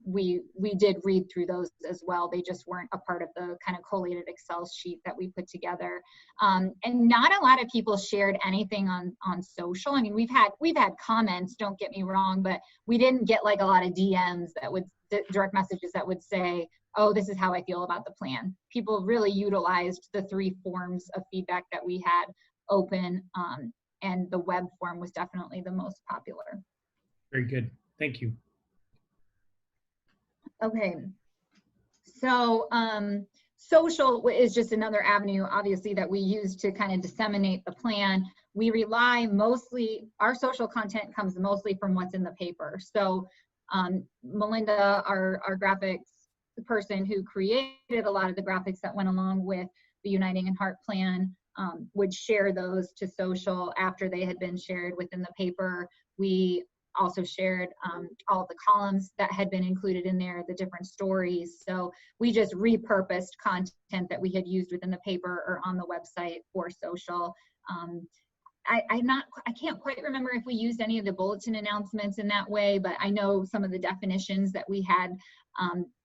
we did read through those as well. They just weren't a part of the kind of collated Excel sheet that we put together. And not a lot of people shared anything on social. I mean, we've had comments, don't get me wrong, but we didn't get like a lot of DMs that would direct messages that would say, oh, this is how I feel about the plan. People really utilized the 3 forms of feedback that we had open, and the web form was definitely the most popular.
Very good. Thank you.
Okay. So social is just another avenue, obviously, that we use to kind of disseminate the plan. We rely mostly, our social content comes mostly from what's in the paper. So Melinda, our graphics person who created a lot of the graphics that went along with the Uniting in Heart plan, would share those to social after they had been shared within the paper. We also shared all of the columns that had been included in there, the different stories. So we just repurposed content that we had used within the paper or on the website for social. I can't quite remember if we used any of the bulletin announcements in that way, but I know some of the definitions that we had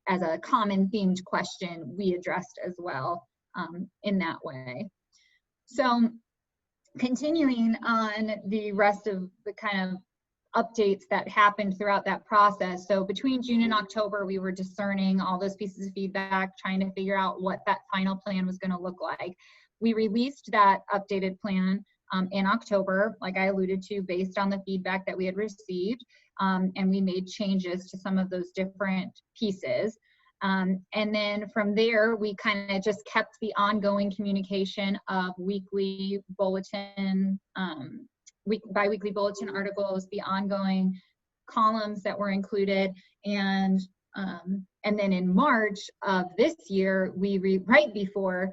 as a common themed question we addressed as well in that way. So continuing on the rest of the kind of updates that happened throughout that process. So between June and October, we were discerning all those pieces of feedback, trying to figure out what that final plan was going to look like. We released that updated plan in October, like I alluded to, based on the feedback that we had received, and we made changes to some of those different pieces. And then from there, we kind of just kept the ongoing communication of weekly bulletin, bi-weekly bulletin articles, the ongoing columns that were included. And then in March of this year, right before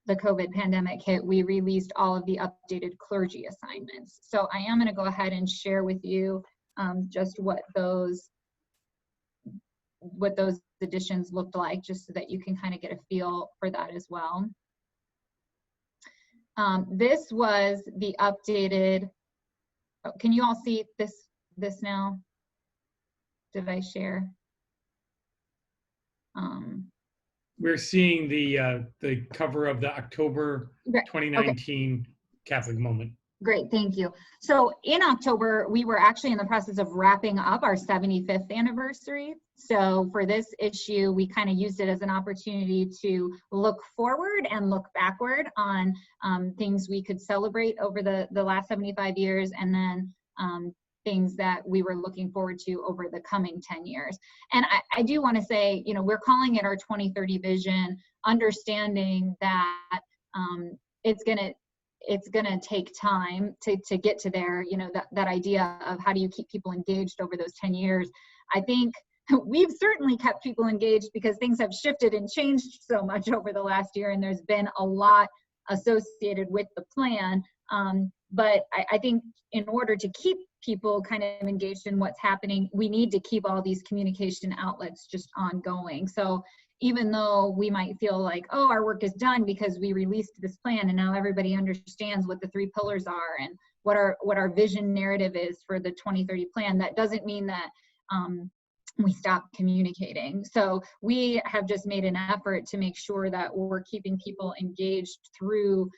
the COVID pandemic hit, we released all of the updated clergy assignments. So I am going to go ahead and share with you just what those additions looked like, just so that you can kind of get a feel for that as well. This was the updated, oh, can you all see this now? Did I share?
We're seeing the cover of the October 2019 okay. Catholic Moment.
Great, thank you. So in October, we were actually in the process of wrapping up our 75th anniversary. So for this issue, we kind of used it as an opportunity to look forward and look backward on things we could celebrate over the last 75 years, and then things that we were looking forward to over the coming 10 years. And I do want to say, you know, we're calling it our 2030 vision, understanding that it's gonna take time to get to there. You know, that idea of how do you keep people engaged over those 10 years. I think we've certainly kept people engaged because things have shifted and changed so much over the last year, and there's been a lot associated with the plan. But I think in order to keep people kind of engaged in what's happening, we need to keep all these communication outlets just ongoing. So even though we might feel like, oh, our work is done because we released this plan and now everybody understands what the 3 pillars are and what our vision narrative is for the 2030 plan, that doesn't mean that we stopped communicating. So we have just made an effort to make sure that we're keeping people engaged through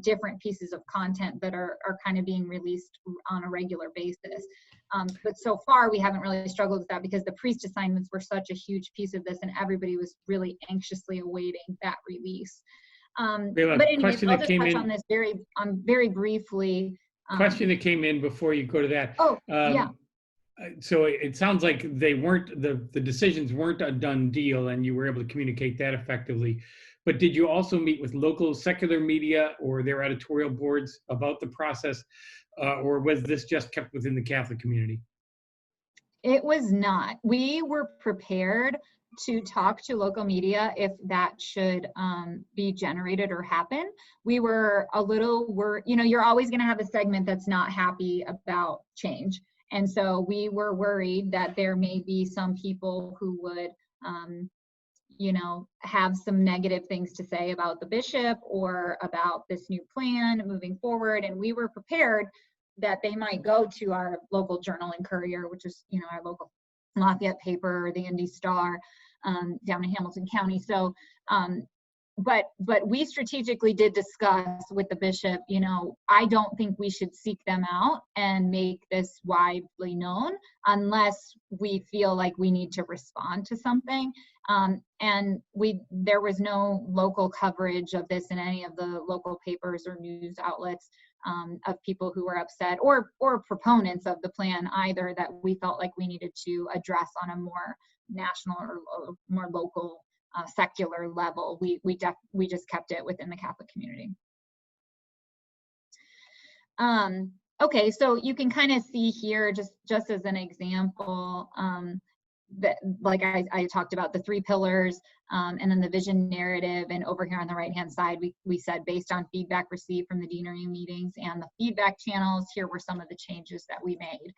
different pieces of content that are kind of being released on a regular basis. But so far, we haven't really struggled with that because the priest assignments were such a huge piece of this, and everybody was really anxiously awaiting that release. But anyways, I'll just touch on this very briefly.
Question that came in before you go to that.
Oh, yeah.
So it sounds like they weren't, the decisions weren't a done deal and you were able to communicate that effectively. But did you also meet with local secular media or their editorial boards about the process? Or was this just kept within the Catholic community?
It was not. We were prepared to talk to local media if that should be generated or happen. We were a little, you're always going to have a segment that's not happy about change. And so we were worried that there may be some people who would, have some negative things to say about the bishop or about this new plan moving forward. And we were prepared that they might go to our local Journal and Courier, which is, our local Lafayette paper, or the Indy Star down in Hamilton County. So, but we strategically did discuss with the bishop, I don't think we should seek them out and make this widely known unless we feel like we need to respond to something. And there was no local coverage of this in any of the local papers or news outlets of people who were upset or proponents of the plan either that we felt like we needed to address on a more national or more local secular level. We just kept it within the Catholic community. Okay, so you can kind of see here, just as an example, that like I talked about the 3 pillars, and then the vision narrative, and over here on the right hand side we said based on feedback received from the deanery meetings and the feedback channels, here were some of the changes that we made.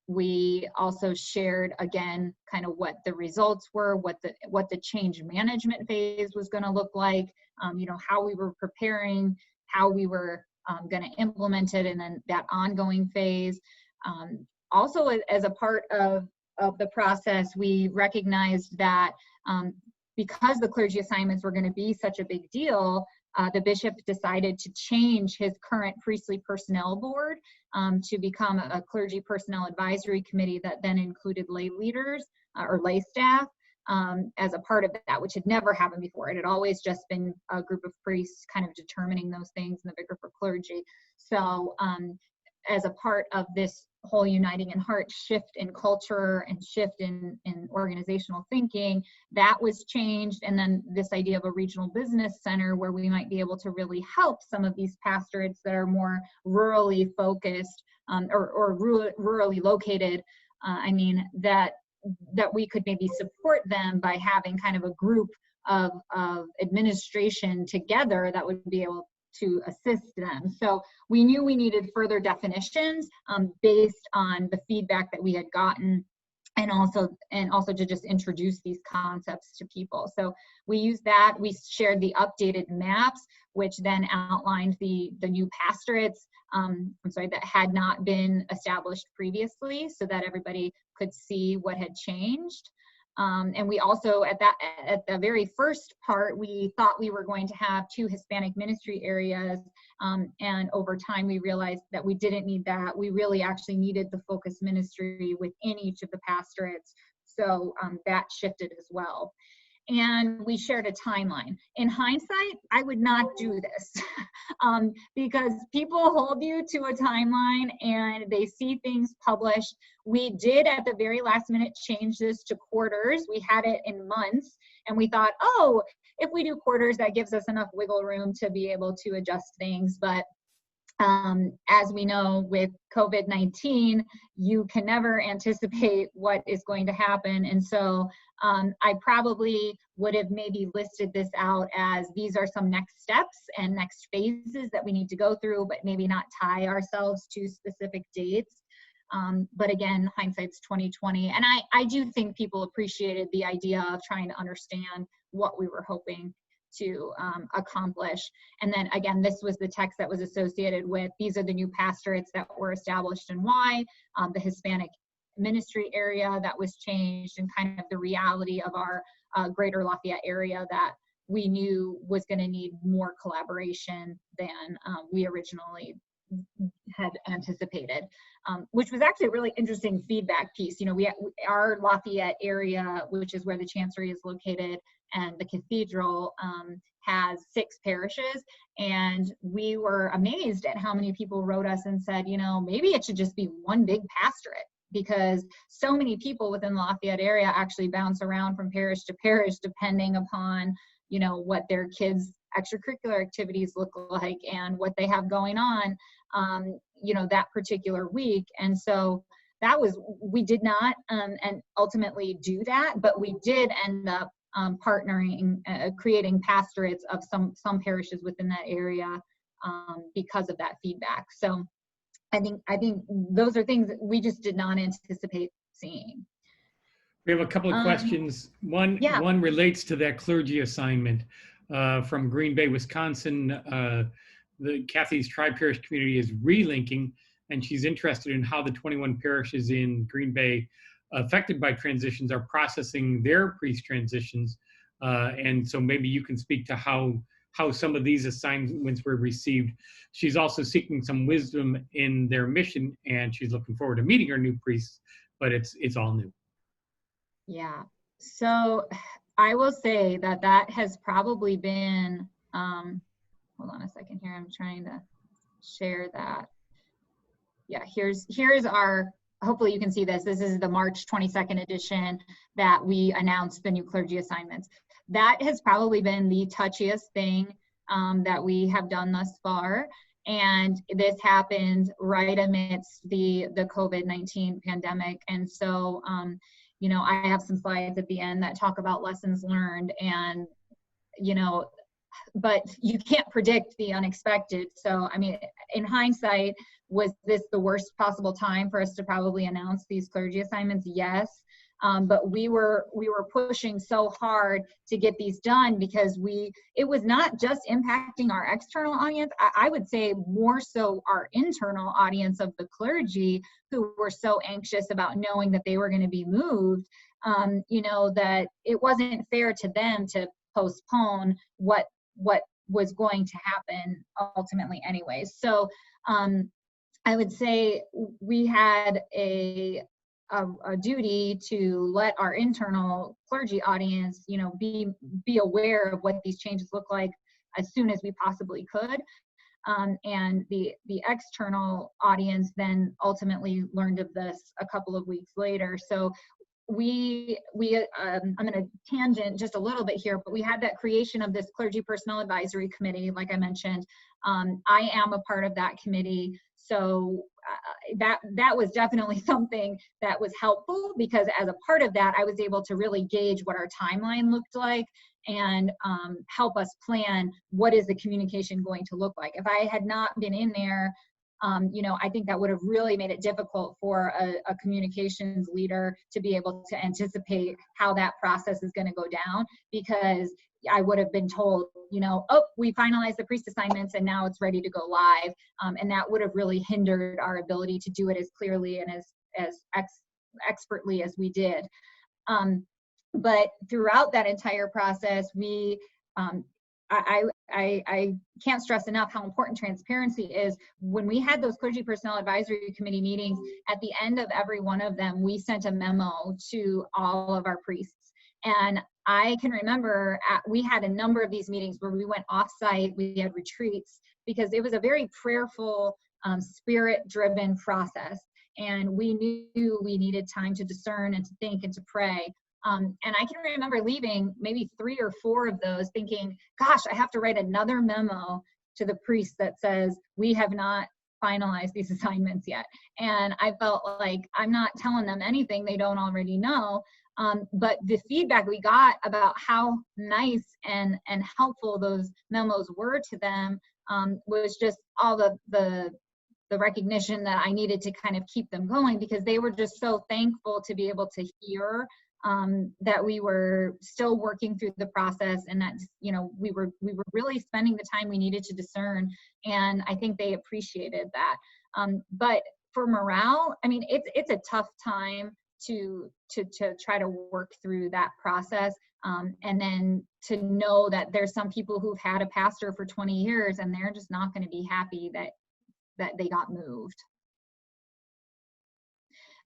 We also shared again kind of what the results were, what the change management phase was going to look like, how we were preparing, how we were going to implement it, and then that ongoing phase. Also, as a part of the process, we recognized that because the clergy assignments were going to be such a big deal, the bishop decided to change his current priestly personnel board to become a clergy personnel advisory committee that then included lay leaders or lay staff as a part of that, which had never happened before. It had always just been a group of priests kind of determining those things in the vicar for clergy. So as a part of this whole uniting in heart shift in culture and shift in organizational thinking, that was changed. And then this idea of a regional business center where we might be able to really help some of these pastorates that are more rurally focused or rurally located. That we could maybe support them by having kind of a group of administration together that would be able to assist them. So we knew we needed further definitions based on the feedback that we had gotten, and also to just introduce these concepts to people. So we used that. We shared the updated maps, which then outlined the new pastorates that had not been established previously, so that everybody could see what had changed. And we also, at the very first part, we thought we were going to have 2 Hispanic ministry areas. And over time, we realized that we didn't need that. We really actually needed the focus ministry within each of the pastorates. So that shifted as well. And we shared a timeline. In hindsight, I would not do this because people hold you to a timeline and they see things published. We did at the very last minute change this to quarters. We had it in months, and we thought, oh, if we do quarters, that gives us enough wiggle room to be able to adjust things. But as we know, with COVID-19, you can never anticipate what is going to happen. And so I probably would have maybe listed this out as these are some next steps and next phases that we need to go through, but maybe not tie ourselves to specific dates. But again, hindsight's 2020. And I do think people appreciated the idea of trying to understand what we were hoping to accomplish. And then again, this was the text that was associated with, these are the new pastorates that were established and why. The Hispanic ministry area that was changed, and kind of the reality of our greater Lafayette area that we knew was going to need more collaboration than we originally had anticipated, which was actually a really interesting feedback piece. You know, our Lafayette area, which is where the chancery is located, and the cathedral has 6 parishes, and we were amazed at how many people wrote us and said, you know, maybe it should just be one big pastorate, because so many people within the Lafayette area actually bounce around from parish to parish depending upon, you know, what their kids' extracurricular activities look like and what they have going on, you know, that particular week. And so we did not and ultimately do that, but we did end up partnering, creating pastorates of some parishes within that area because of that feedback. So I think those are things that we just did not anticipate seeing.
We have a couple of questions. One relates to that clergy assignment from Green Bay, Wisconsin. The Kathy's tri-parish community is relinking, and she's interested in how the 21 parishes in Green Bay affected by transitions are processing their priest transitions. And so maybe you can speak to how some of these assignments were received. She's also seeking some wisdom in their mission, and she's looking forward to meeting her new priests, but it's all new.
Yeah, so I will say that has probably been, hold on a second here, I'm trying to share that. Yeah, here's our, hopefully you can see this. This is the March 22nd edition that we announced the new clergy assignments. That has probably been the touchiest thing that we have done thus far. And this happened right amidst the COVID-19 pandemic. And so, you know, I have some slides at the end that talk about lessons learned, and, you know, but you can't predict the unexpected. So, I mean, in hindsight, was this the worst possible time for us to probably announce these clergy assignments? Yes. But we were pushing so hard to get these done because it was not just impacting our external audience. I would say more so our internal audience of the clergy, who were so anxious about knowing that they were going to be moved, you know, that it wasn't fair to them to postpone what was going to happen ultimately anyways. So I would say we had a duty to let our internal clergy audience, you know, be aware of what these changes look like as soon as we possibly could. And the external audience then ultimately learned of this a couple of weeks later. So I'm going to tangent just a little bit here, but we had that creation of this clergy personnel advisory committee, like I mentioned. I am a part of that committee. So that was definitely something that was helpful, because as a part of that, I was able to really gauge what our timeline looked like and help us plan what is the communication going to look like. If I had not been in there, you know, I think that would have really made it difficult for a communications leader to be able to anticipate how that process is going to go down, because I would have been told, you know, oh, we finalized the priest assignments and now it's ready to go live. And that would have really hindered our ability to do it as clearly and as expertly as we did. But throughout that entire process, I can't stress enough how important transparency is. When we had those clergy personnel advisory committee meetings, at the end of every one of them, we sent a memo to all of our priests. And I can remember we had a number of these meetings where we went off-site, we had retreats, because it was a very prayerful, spirit-driven process. And we knew we needed time to discern and to think and to pray. And I can remember leaving maybe 3 or 4 of those thinking, gosh, I have to write another memo to the priest that says, we have not finalized these assignments yet. And I felt like I'm not telling them anything they don't already know. But the feedback we got about how nice and helpful those memos were to them was just all the recognition that I needed to kind of keep them going, because they were just so thankful to be able to hear that we were still working through the process, and that, you know, we were really spending the time we needed to discern, and I think they appreciated that. But for morale, I mean, it's a tough time to try to work through that process. And then to know that there's some people who've had a pastor for 20 years and they're just not going to be happy that they got moved.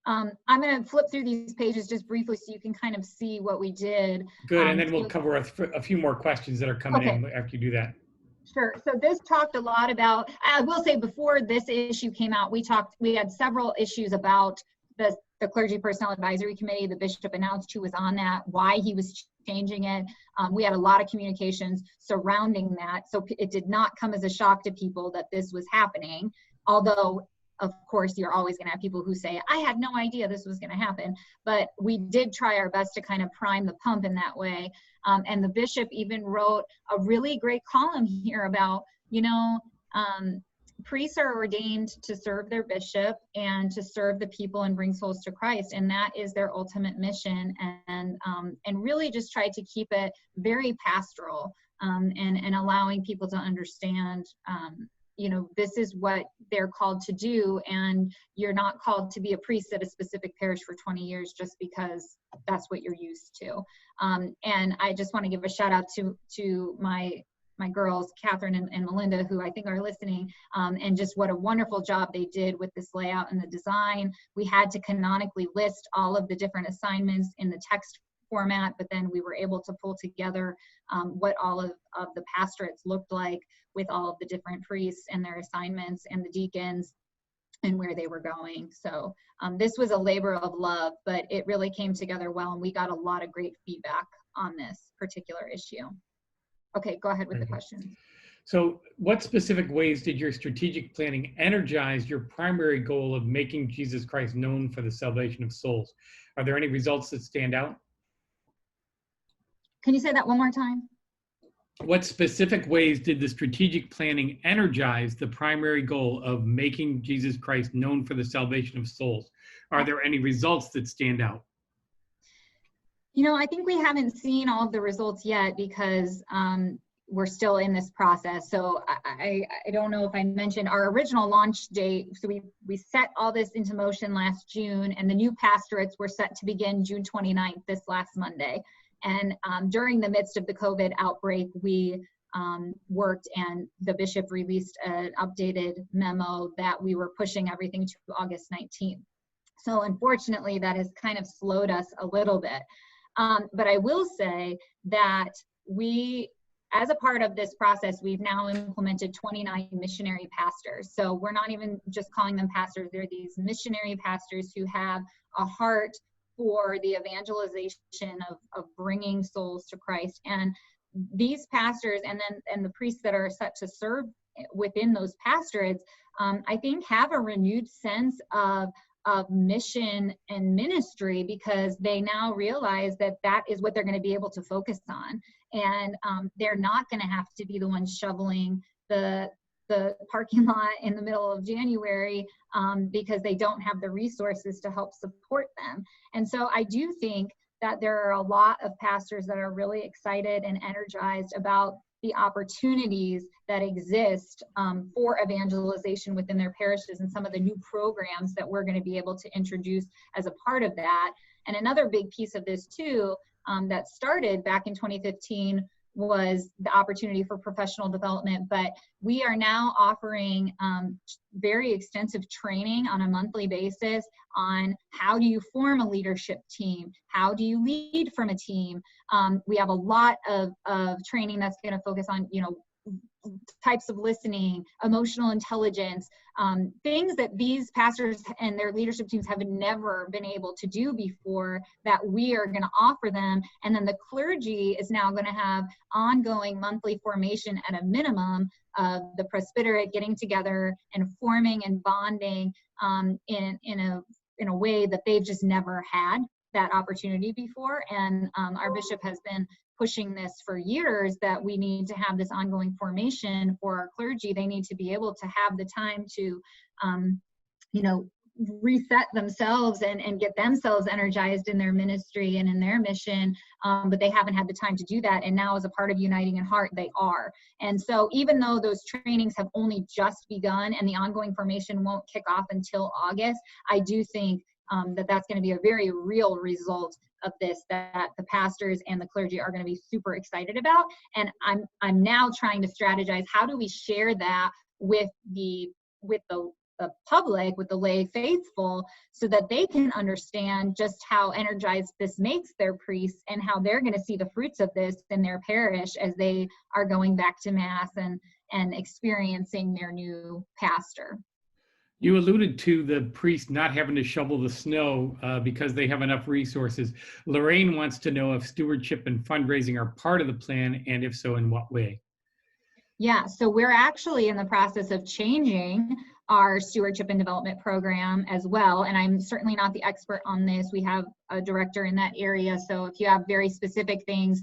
I'm going to flip through these pages just briefly so you can kind of see what we did.
Good, and then we'll cover a few more questions that are coming in after you do that.
Sure. So this talked a lot about, I will say before this issue came out, we had several issues about the Clergy Personnel Advisory Committee. The bishop announced who was on that, why he was changing it. We had a lot of communications surrounding that. So it did not come as a shock to people that this was happening. Although, of course, you're always going to have people who say, I had no idea this was going to happen. But we did try our best to kind of prime the pump in that way. And the bishop even wrote a really great column here about, priests are ordained to serve their bishop and to serve the people and bring souls to Christ. And that is their ultimate mission. And really just try to keep it very pastoral and allowing people to understand, this is what they're called to do. And you're not called to be a priest at a specific parish for 20 years just because that's what you're used to. And I just want to give a shout out to my girls, Catherine and Melinda, who I think are listening, and just what a wonderful job they did with this layout and the design. We had to canonically list all of the different assignments in the text format, but then we were able to pull together what all of the pastorates looked like with all of the different priests and their assignments and the deacons and where they were going. So this was a labor of love, but it really came together well, and we got a lot of great feedback on this particular issue. Okay, go ahead with the question.
So what specific ways did your strategic planning energize your primary goal of making Jesus Christ known for the salvation of souls? Are there any results that stand out?
Can you say that one more time?
What specific ways did the strategic planning energize the primary goal of making Jesus Christ known for the salvation of souls? Are there any results that stand out?
I think we haven't seen all of the results yet because we're still in this process. So I don't know if I mentioned our original launch date. So we set all this into motion last June, and the new pastorates were set to begin June 29th, this last Monday. And during the midst of the COVID outbreak, we worked, and the bishop released an updated memo that we were pushing everything to August 19th. So unfortunately, that has kind of slowed us a little bit. But I will say that we, as a part of this process, we've now implemented 29 missionary pastors. So we're not even just calling them pastors. They're these missionary pastors who have a heart for the evangelization of bringing souls to Christ. And these pastors and the priests that are set to serve within those pastorates, I think have a renewed sense of mission and ministry, because they now realize that that is what they're going to be able to focus on. And they're not going to have to be the ones shoveling the parking lot in the middle of January because they don't have the resources to help support them. And so I do think that there are a lot of pastors that are really excited and energized about the opportunities that exist for evangelization within their parishes and some of the new programs that we're going to be able to introduce as a part of that. And another big piece of this too, that started back in 2015 was the opportunity for professional development, but we are now offering very extensive training on a monthly basis on how do you form a leadership team, how do you lead from a team. We have a lot of training that's going to focus on, types of listening, emotional intelligence, things that these pastors and their leadership teams have never been able to do before that we are going to offer them. And then the clergy is now going to have ongoing monthly formation at a minimum of the presbyterate getting together and forming and bonding in a way that they've just never had that opportunity before. And our bishop has been pushing this for years, that we need to have this ongoing formation for our clergy. They need to be able to have the time to, reset themselves and get themselves energized in their ministry and in their mission, but they haven't had the time to do that. And now, as a part of Uniting in Heart, they are. And so even though those trainings have only just begun and the ongoing formation won't kick off until August, I do think that that's going to be a very real result of this, that the pastors and the clergy are going to be super excited about. And I'm now trying to strategize, how do we share that with the public, with the lay faithful, so that they can understand just how energized this makes their priests and how they're going to see the fruits of this in their parish as they are going back to Mass and experiencing their new pastor.
You alluded to the priest not having to shovel the snow because they have enough resources. Lorraine wants to know if stewardship and fundraising are part of the plan, and if so, in what way?
Yeah, so we're actually in the process of changing our stewardship and development program as well. And I'm certainly not the expert on this. We have a director in that area. So if you have very specific things,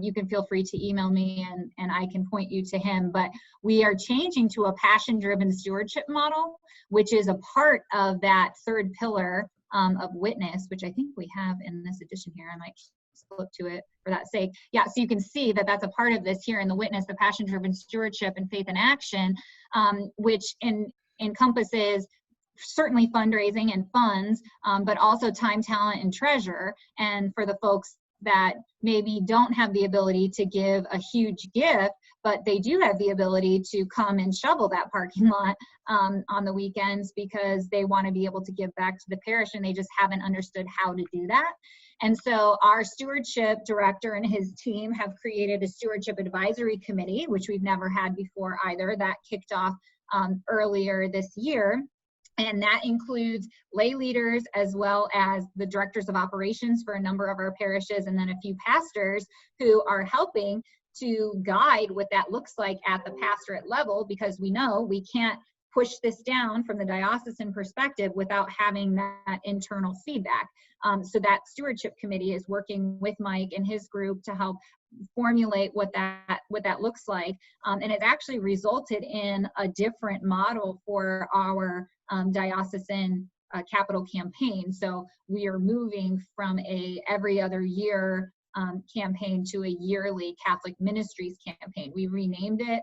you can feel free to email me and I can point you to him. But we are changing to a passion-driven stewardship model, which is a part of that third pillar of witness, which I think we have in this edition here. I might flip to it for that sake. Yeah, so you can see that that's a part of this here in the witness, the passion-driven stewardship and faith in action, which encompasses certainly fundraising and funds, but also time, talent, and treasure. And for the folks that maybe don't have the ability to give a huge gift, but they do have the ability to come and shovel that parking lot on the weekends because they want to be able to give back to the parish and they just haven't understood how to do that. And so our stewardship director and his team have created a stewardship advisory committee, which we've never had before either. That kicked off earlier this year. And that includes lay leaders as well as the directors of operations for a number of our parishes, and then a few pastors who are helping to guide what that looks like at the pastorate level, because we know we can't push this down from the diocesan perspective without having that internal feedback. So that stewardship committee is working with Mike and his group to help formulate what that looks like. And it's actually resulted in a different model for our diocesan capital campaign. So we are moving from a every other year campaign to a yearly Catholic Ministries campaign. We renamed it.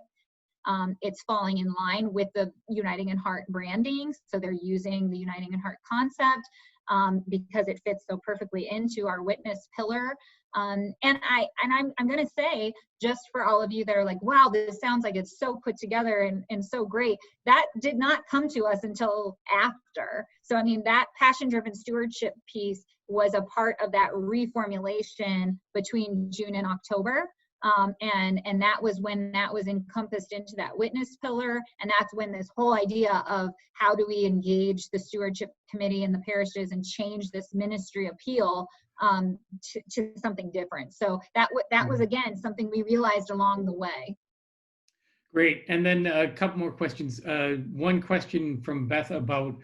It's falling in line with the Uniting in Heart branding. So they're using the Uniting in Heart concept because it fits so perfectly into our witness pillar. And I'm going to say, just for all of you that are like, wow, this sounds like it's so put together and so great, that did not come to us until after. So, I mean, that passion-driven stewardship piece was a part of that reformulation between June and October. And that was when that was encompassed into that witness pillar. And that's when this whole idea of how do we engage the stewardship committee and the parishes and change this ministry appeal to something different. So that was, again, something we realized along the way.
Great. And then a couple more questions. One question from Beth about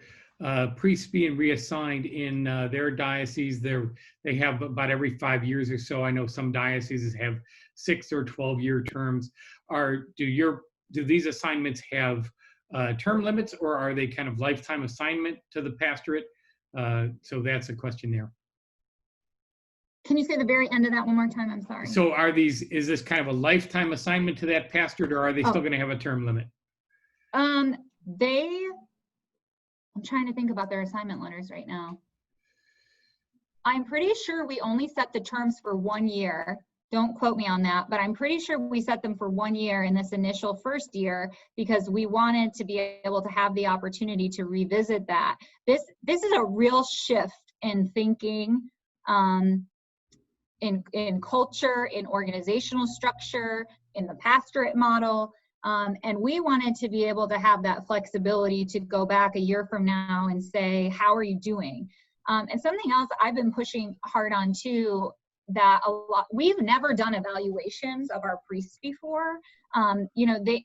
priests being reassigned in their diocese. They have about every 5 years or so. I know some dioceses have 6 or 12-year terms. Do these assignments have term limits, or are they kind of lifetime assignment to the pastorate? So that's a question there.
Can you say the very end of that one more time? I'm sorry.
So is this kind of a lifetime assignment to that pastorate, or are they still going to have a term limit?
I'm trying to think about their assignment letters right now. I'm pretty sure we only set the terms for 1 year. Don't quote me on that, but I'm pretty sure we set them for 1 year in this initial first year because we wanted to be able to have the opportunity to revisit that. This is a real shift in thinking, in culture, in organizational structure, in the pastorate model. And we wanted to be able to have that flexibility to go back a year from now and say, how are you doing? And something else I've been pushing hard on too, that we've never done evaluations of our priests before. They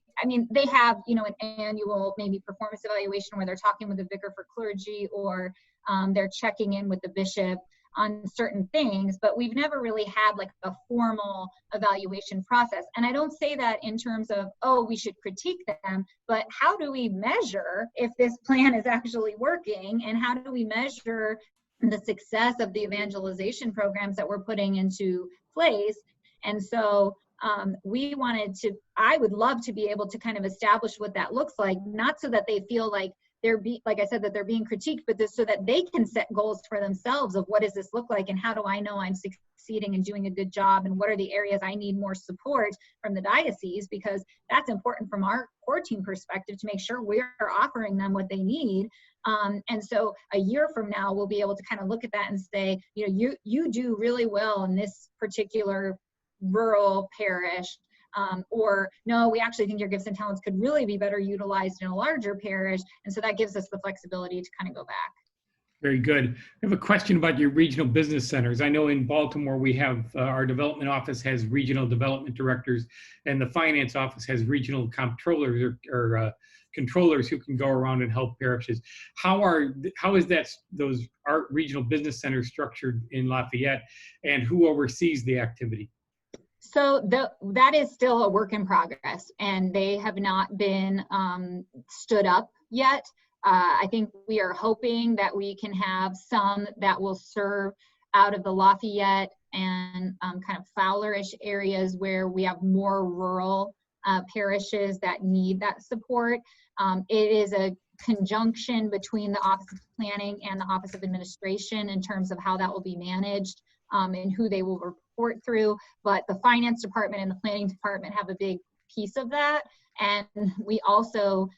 have, an annual maybe performance evaluation where they're talking with the vicar for clergy, or they're checking in with the bishop. on certain things, but we've never really had like a formal evaluation process. And I don't say that in terms of, oh, we should critique them, but how do we measure if this plan is actually working, and how do we measure the success of the evangelization programs that we're putting into place? And so I would love to be able to kind of establish what that looks like, not so that they feel like like I said, that they're being critiqued, but so that they can set goals for themselves of what does this look like, and how do I know I'm succeeding and doing a good job, and what are the areas I need more support from the diocese, because that's important from our core team perspective to make sure we're offering them what they need. And so a year from now, we'll be able to kind of look at that and say, you do really well in this particular rural parish, or no, we actually think your gifts and talents could really be better utilized in a larger parish. And so that gives us the flexibility to kind of go back.
Very good. I have a question about your regional business centers. I know in Baltimore, we have our development office has regional development directors, and the finance office has regional comptrollers or controllers who can go around and help parishes. How is those regional business centers structured in Lafayette, and who oversees the activity?
So that is still a work in progress, and they have not been stood up yet. I think we are hoping that we can have some that will serve out of the Lafayette and kind of Fowlerish areas where we have more rural parishes that need that support. It is a conjunction between the Office of Planning and the Office of Administration in terms of how that will be managed and who they will report through. But the finance department and the planning department have a big piece of that. And we also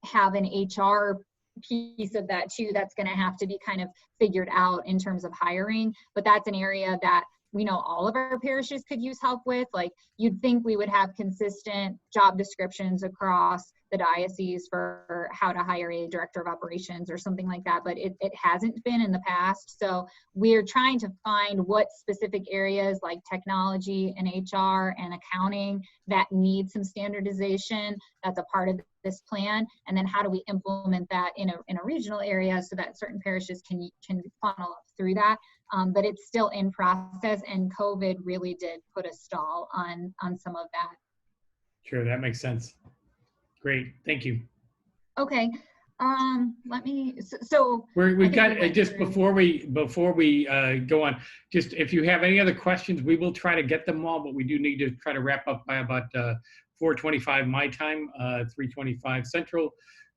have an HR piece of that too that's going to have to be kind of figured out in terms of hiring. But that's an area that we know all of our parishes could use help with. Like, you'd think we would have consistent job descriptions across the diocese for how to hire a director of operations or something like that, but it hasn't been in the past. So we're trying to find what specific areas like technology and HR and accounting that need some standardization that's a part of this plan, and then how do we implement that in a regional area so that certain parishes can funnel up through that. But it's still in process, and COVID really did put a stall on some of that.
Sure, that makes sense. Great, thank you.
Okay, let me. So
we've got just before we go on. Just if you have any other questions, we will try to get them all, but we do need to try to wrap up by about 4:25 my time, 3:25 Central,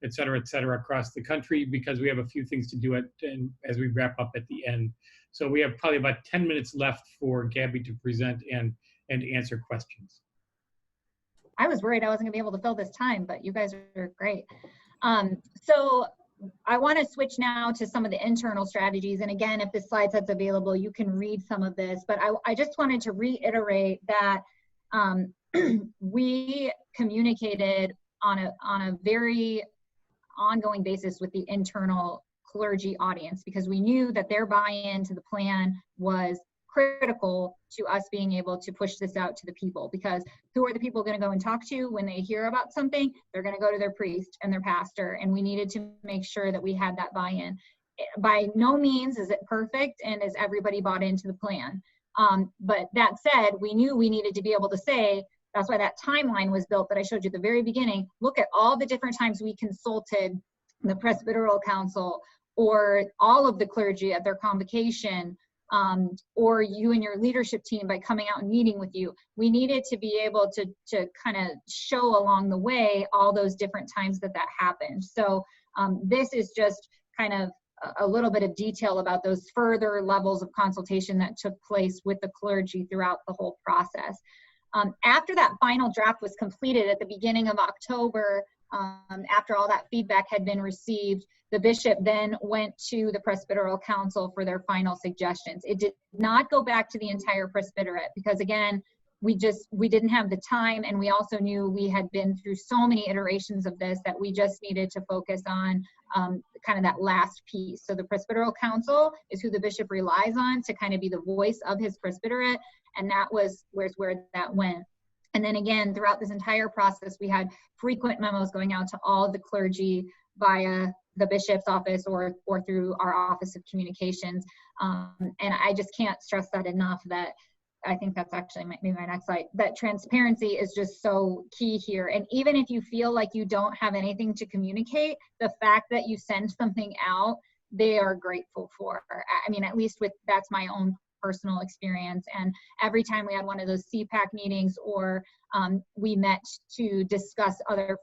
et cetera, across the country, because we have a few things to do as we wrap up at the end. So we have probably about 10 minutes left for Gabby to present and answer questions.
I was worried I wasn't gonna be able to fill this time, but you guys are great. So I want to switch now to some of the internal strategies. And again, if the slide set's available, you can read some of this, but I just wanted to reiterate that we communicated on a very ongoing basis with the internal clergy audience, because we knew that their buy-in to the plan was critical to us being able to push this out to the people. Because who are the people going to go and talk to when they hear about something? They're going to go to their priest and their pastor, and we needed to make sure that we had that buy-in. By no means is it perfect and is everybody bought into the plan, but that said, we knew we needed to be able to say, that's why that timeline was built that I showed you at the very beginning. Look at all the different times we consulted the Presbyteral Council or all of the clergy at their convocation, or you and your leadership team by coming out and meeting with you. We needed to be able to kind of show along the way all those different times that happened. So this is just kind of a little bit of detail about those further levels of consultation that took place with the clergy throughout the whole process. After that final draft was completed at the beginning of October, after all that feedback had been received, the bishop then went to the Presbyteral Council for their final suggestions. It did not go back to the entire presbyterate because, again, we didn't have the time, and we also knew we had been through so many iterations of this that we just needed to focus on kind of that last piece. So the Presbyteral Council is who the bishop relies on to kind of be the voice of his presbyterate, and that was where that went. And then again, throughout this entire process, we had frequent memos going out to all of the clergy via the bishop's office or through our Office of Communications. And I just can't stress that enough, that I think that's actually maybe my next slide, that transparency is just so key here. And even if you feel like you don't have anything to communicate, the fact that you send something out, they are grateful for. I mean, at least that's my own personal experience. And every time we had one of those CPAC meetings, or we met to discuss other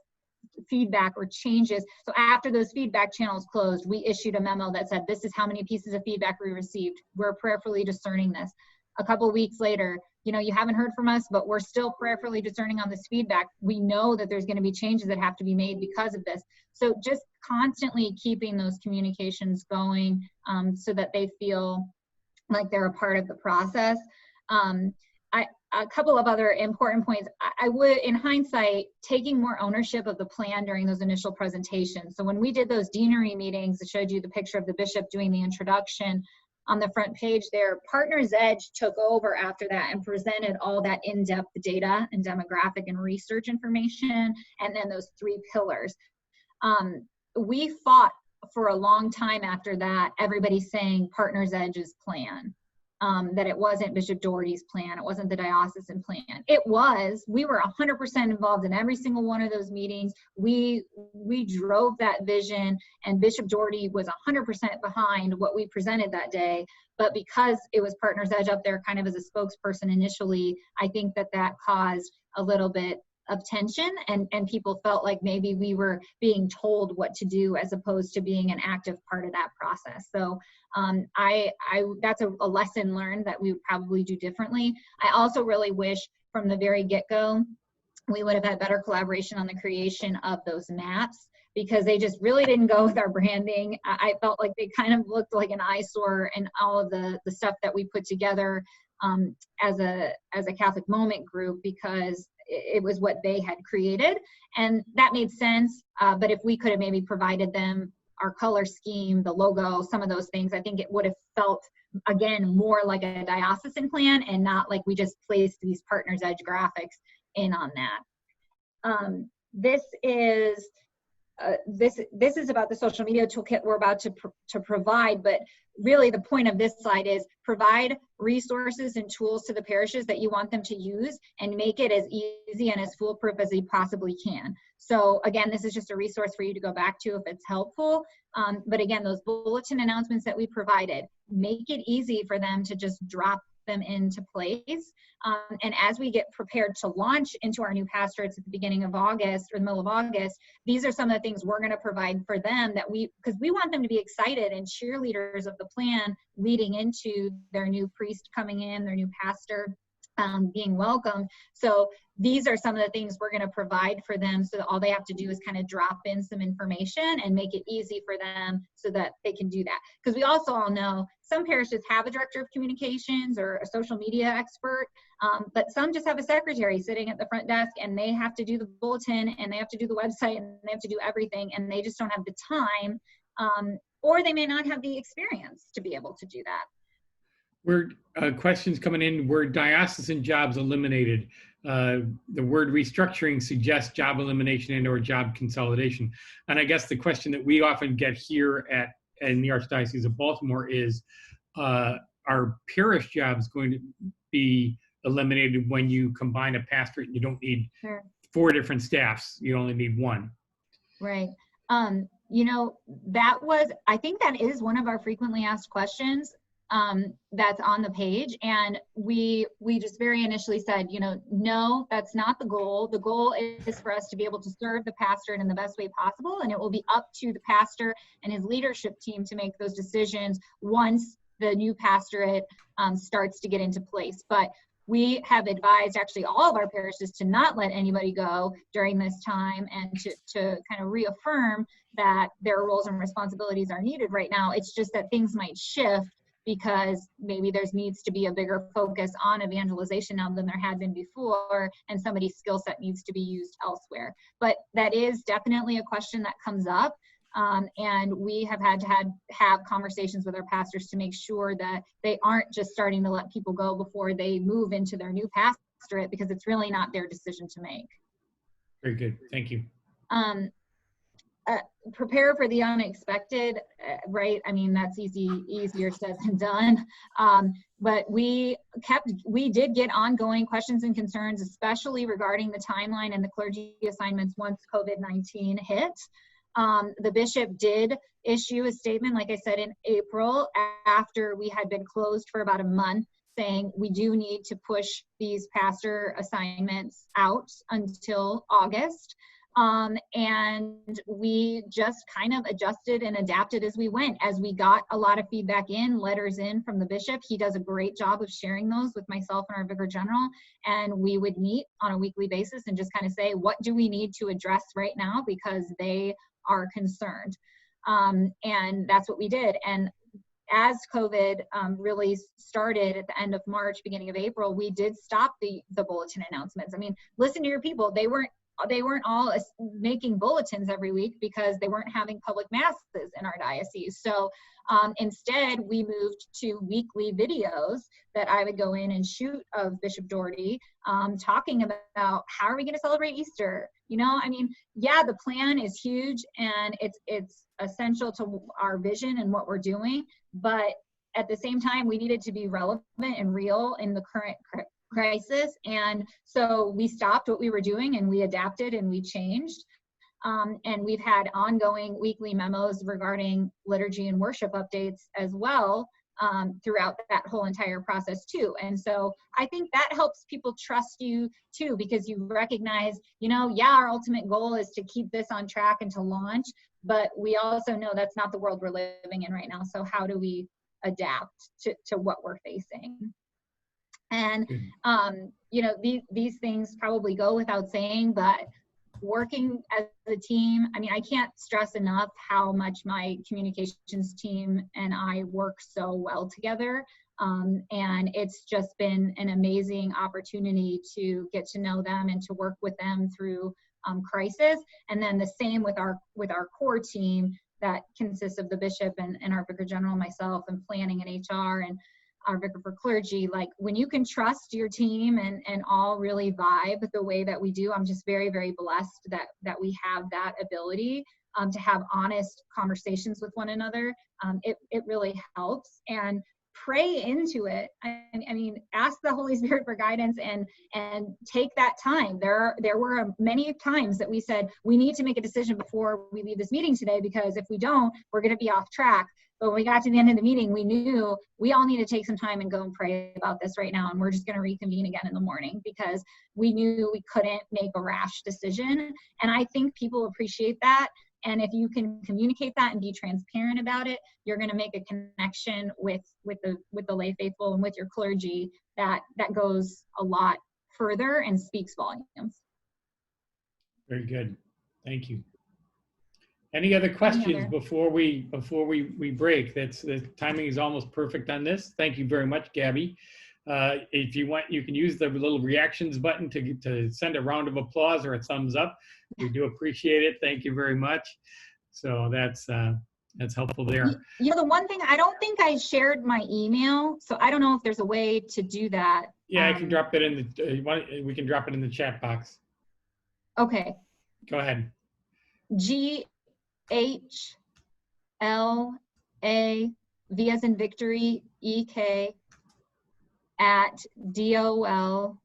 feedback or changes. So after those feedback channels closed, we issued a memo that said, this is how many pieces of feedback we received. We're prayerfully discerning this. A couple weeks later, you haven't heard from us, but we're still prayerfully discerning on this feedback. We know that there's going to be changes that have to be made because of this. So just constantly keeping those communications going, so that they feel like they're a part of the process. A couple of other important points. I would, in hindsight, taking more ownership of the plan during those initial presentations. So when we did those deanery meetings, it showed you the picture of the bishop doing the introduction on the front page there. Partners Edge took over after that and presented all that in-depth data and demographic and research information, and then those 3 pillars. We fought for a long time after that, everybody saying Partners Edge's plan. That it wasn't Bishop Doherty's plan, it wasn't the diocesan plan. It was. We were 100% involved in every single one of those meetings. We drove that vision, and Bishop Doherty was 100% behind what we presented that day. But because it was Partners Edge up there kind of as a spokesperson initially, I think that caused a little bit of tension, and people felt like maybe we were being told what to do as opposed to being an active part of that process. So that's a lesson learned that we would probably do differently. I also really wish from the very get-go we would have had better collaboration on the creation of those maps, because they just really didn't go with our branding. I felt like they kind of looked like an eyesore, and all of the stuff that we put together as a Catholic Moment group, because it was what they had created, and that made sense. But if we could have maybe provided them our color scheme, the logo, some of those things, I think it would have felt, again, more like a diocesan plan and not like we just placed these Partners Edge graphics in on that. This is about the social media toolkit we're about to provide, but really the point of this slide is provide resources and tools to the parishes that you want them to use, and make it as easy and as foolproof as you possibly can. So again, this is just a resource for you to go back to if it's helpful. But again, those bulletin announcements that we provided, make it easy for them to just drop them into place. And as we get prepared to launch into our new pastorates at the beginning of August or the middle of August, these are some of the things we're going to provide for them, because we want them to be excited and cheerleaders of the plan leading into their new priest coming in, their new pastor being welcomed. So these are some of the things we're going to provide for them, so that all they have to do is kind of drop in some information and make it easy for them so that they can do that. Because we also all know some parishes have a director of communications or a social media expert, but some just have a secretary sitting at the front desk, and they have to do the bulletin, and they have to do the website, and they have to do everything, and they just don't have the time, or they may not have the experience to be able to do that.
Questions coming in, were diocesan jobs eliminated? The word restructuring suggests job elimination and or job consolidation. And I guess the question that we often get here in the Archdiocese of Baltimore is, are parish jobs going to be eliminated when you combine a pastorate and you don't need 4 different staffs, you only need 1?
Right. I think that is one of our frequently asked questions. That's on the page, and we just very initially said, no, that's not the goal. The goal is for us to be able to serve the pastorate in the best way possible, and it will be up to the pastor and his leadership team to make those decisions once the new pastorate starts to get into place. But we have advised actually all of our parishes to not let anybody go during this time, and to kind of reaffirm that their roles and responsibilities are needed right now. It's just that things might shift, because maybe there needs to be a bigger focus on evangelization now than there had been before, and somebody's skill set needs to be used elsewhere. But that is definitely a question that comes up, and we have had to have conversations with our pastors to make sure that they aren't just starting to let people go before they move into their new pastorate, because it's really not their decision to make.
Very good, thank you.
prepare for the unexpected, right? I mean, that's easier said than done. But we did get ongoing questions and concerns, especially regarding the timeline and the clergy assignments once COVID-19 hit. The bishop did issue a statement, like I said, in April, after we had been closed for about a month, saying we do need to push these pastor assignments out until August. And we just kind of adjusted and adapted as we went. As we got a lot of feedback letters in from the bishop, he does a great job of sharing those with myself and our vicar general. And we would meet on a weekly basis and just kind of say, what do we need to address right now? Because they are concerned. And that's what we did. And as COVID really started at the end of March, beginning of April, we did stop the bulletin announcements. I mean, listen to your people. They weren't all making bulletins every week because they weren't having public masses in our diocese. So instead, we moved to weekly videos that I would go in and shoot of Bishop Doherty, talking about how are we going to celebrate Easter? You know, I mean, yeah, the plan is huge and it's essential to our vision and what we're doing, but at the same time, we needed to be relevant and real in the current crisis. And so we stopped what we were doing and we adapted and we changed. And we've had ongoing weekly memos regarding liturgy and worship updates as well throughout that whole entire process too. And so I think that helps people trust you too, because you recognize, you know, yeah, our ultimate goal is to keep this on track and to launch, but we also know that's not the world we're living in right now. So how do we adapt to what we're facing? And, you know, these things probably go without saying, but working as a team, I mean, I can't stress enough how much my communications team and I work so well together. And it's just been an amazing opportunity to get to know them and to work with them through crisis. And then the same with our core team that consists of the bishop and our vicar general, myself, and planning and HR and our vicar for clergy. Like, when you can trust your team and all really vibe the way that we do, I'm just very, very blessed that we have that ability to have honest conversations with one another. It really helps. And pray into it. I mean, ask the Holy Spirit for guidance and take that time. There were many times that we said, we need to make a decision before we leave this meeting today, because if we don't, we're going to be off track. But when we got to the end of the meeting, we knew we all need to take some time and go and pray about this right now. And we're just going to reconvene again in the morning, because we knew we couldn't make a rash decision. And I think people appreciate that. And if you can communicate that and be transparent about it, you're going to make a connection with the lay faithful and with your clergy that goes a lot further and speaks volumes.
Very good. Thank you. Any other questions before we break? The timing is almost perfect on this. Thank you very much, Gabby. If you want, you can use the little reactions button to send a round of applause or a thumbs up. We do appreciate it. Thank you very much. So that's helpful there.
You know, the one thing, I don't think I shared my email, so I don't know if there's a way to do that.
Yeah, I can drop it in the. We can drop it in the chat box.
Okay.
Go ahead.
GHLA V as in Victory EK at dol-in.org.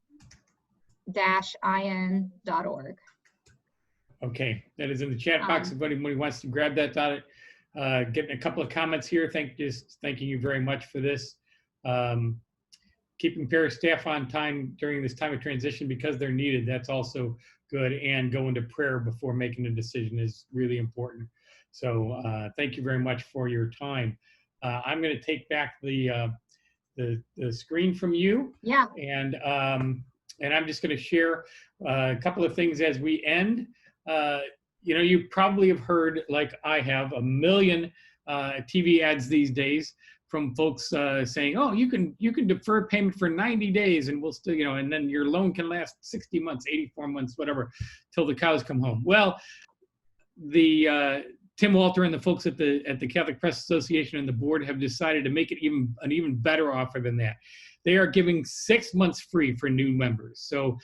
Okay, that is in the chat box. If anybody wants to grab that dot, getting a couple of comments here. Thanking you very much for this. Keeping parish staff on time during this time of transition because they're needed. That's also good. And going to prayer before making a decision is really important. So thank you very much for your time. I'm going to take back the screen from you.
Yeah.
And I'm just going to share a couple of things as we end. You know, you probably have heard, like I have, a million TV ads these days from folks saying, "Oh, you can defer payment for 90 days, and we'll still, you know, and then your loan can last 60 months, 84 months, whatever, till the cows come home." Well, the Tim Walter and the folks at the Catholic Press Association and the board have decided to make it an even better offer than that. They are giving 6 months free for new members. So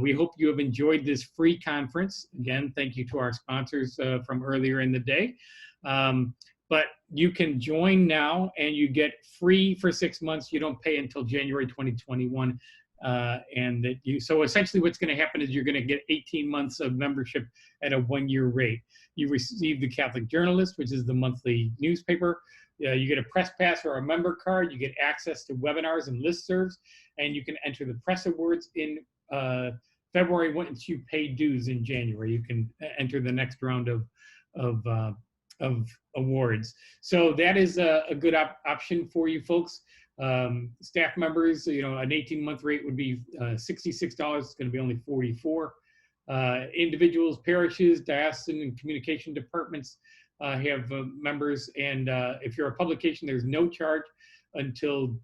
we hope you have enjoyed this free conference. Again, thank you to our sponsors from earlier in the day. But you can join now and you get free for 6 months. You don't pay until January 2021. So essentially what's going to happen is you're going to get 18 months of membership at a 1-year rate. You receive the Catholic Journalist, which is the monthly newspaper. You get a press pass or a member card. You get access to webinars and listservs, and you can enter the press awards in February. Once you pay dues in January, you can enter the next round of awards. So that is a good option for you folks. Staff members, an 18-month rate would be $66. It's going to be only $44. Individuals, parishes, diocesan, and communication departments have members, and if you're a publication, there's no charge until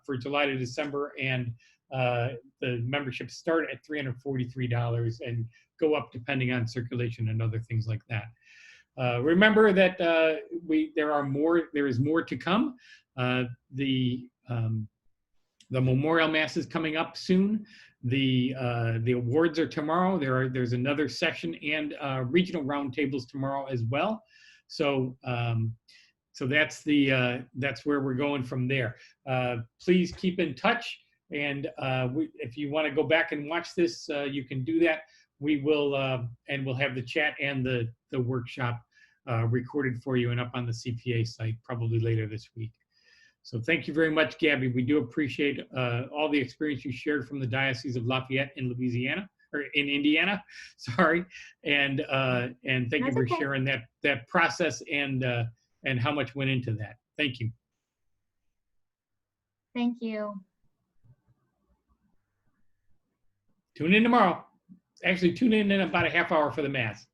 for July to December, and the memberships start at $343 and go up depending on circulation and other things like that. Remember that there is more to come. The Memorial Mass is coming up soon. The awards are tomorrow. There's another session and regional roundtables tomorrow as well. So that's where we're going from there. Please keep in touch, and if you want to go back and watch this, you can do that. We will, and we'll have the chat and the workshop recorded for you and up on the CPA site probably later this week. So thank you very much, Gabby. We do appreciate all the experience you shared from the Diocese of Lafayette in Indiana, sorry. And thank you for sharing that process and how much went into that. Thank you.
Thank you.
Tune in tomorrow. Actually, tune in about a half hour for the Mass.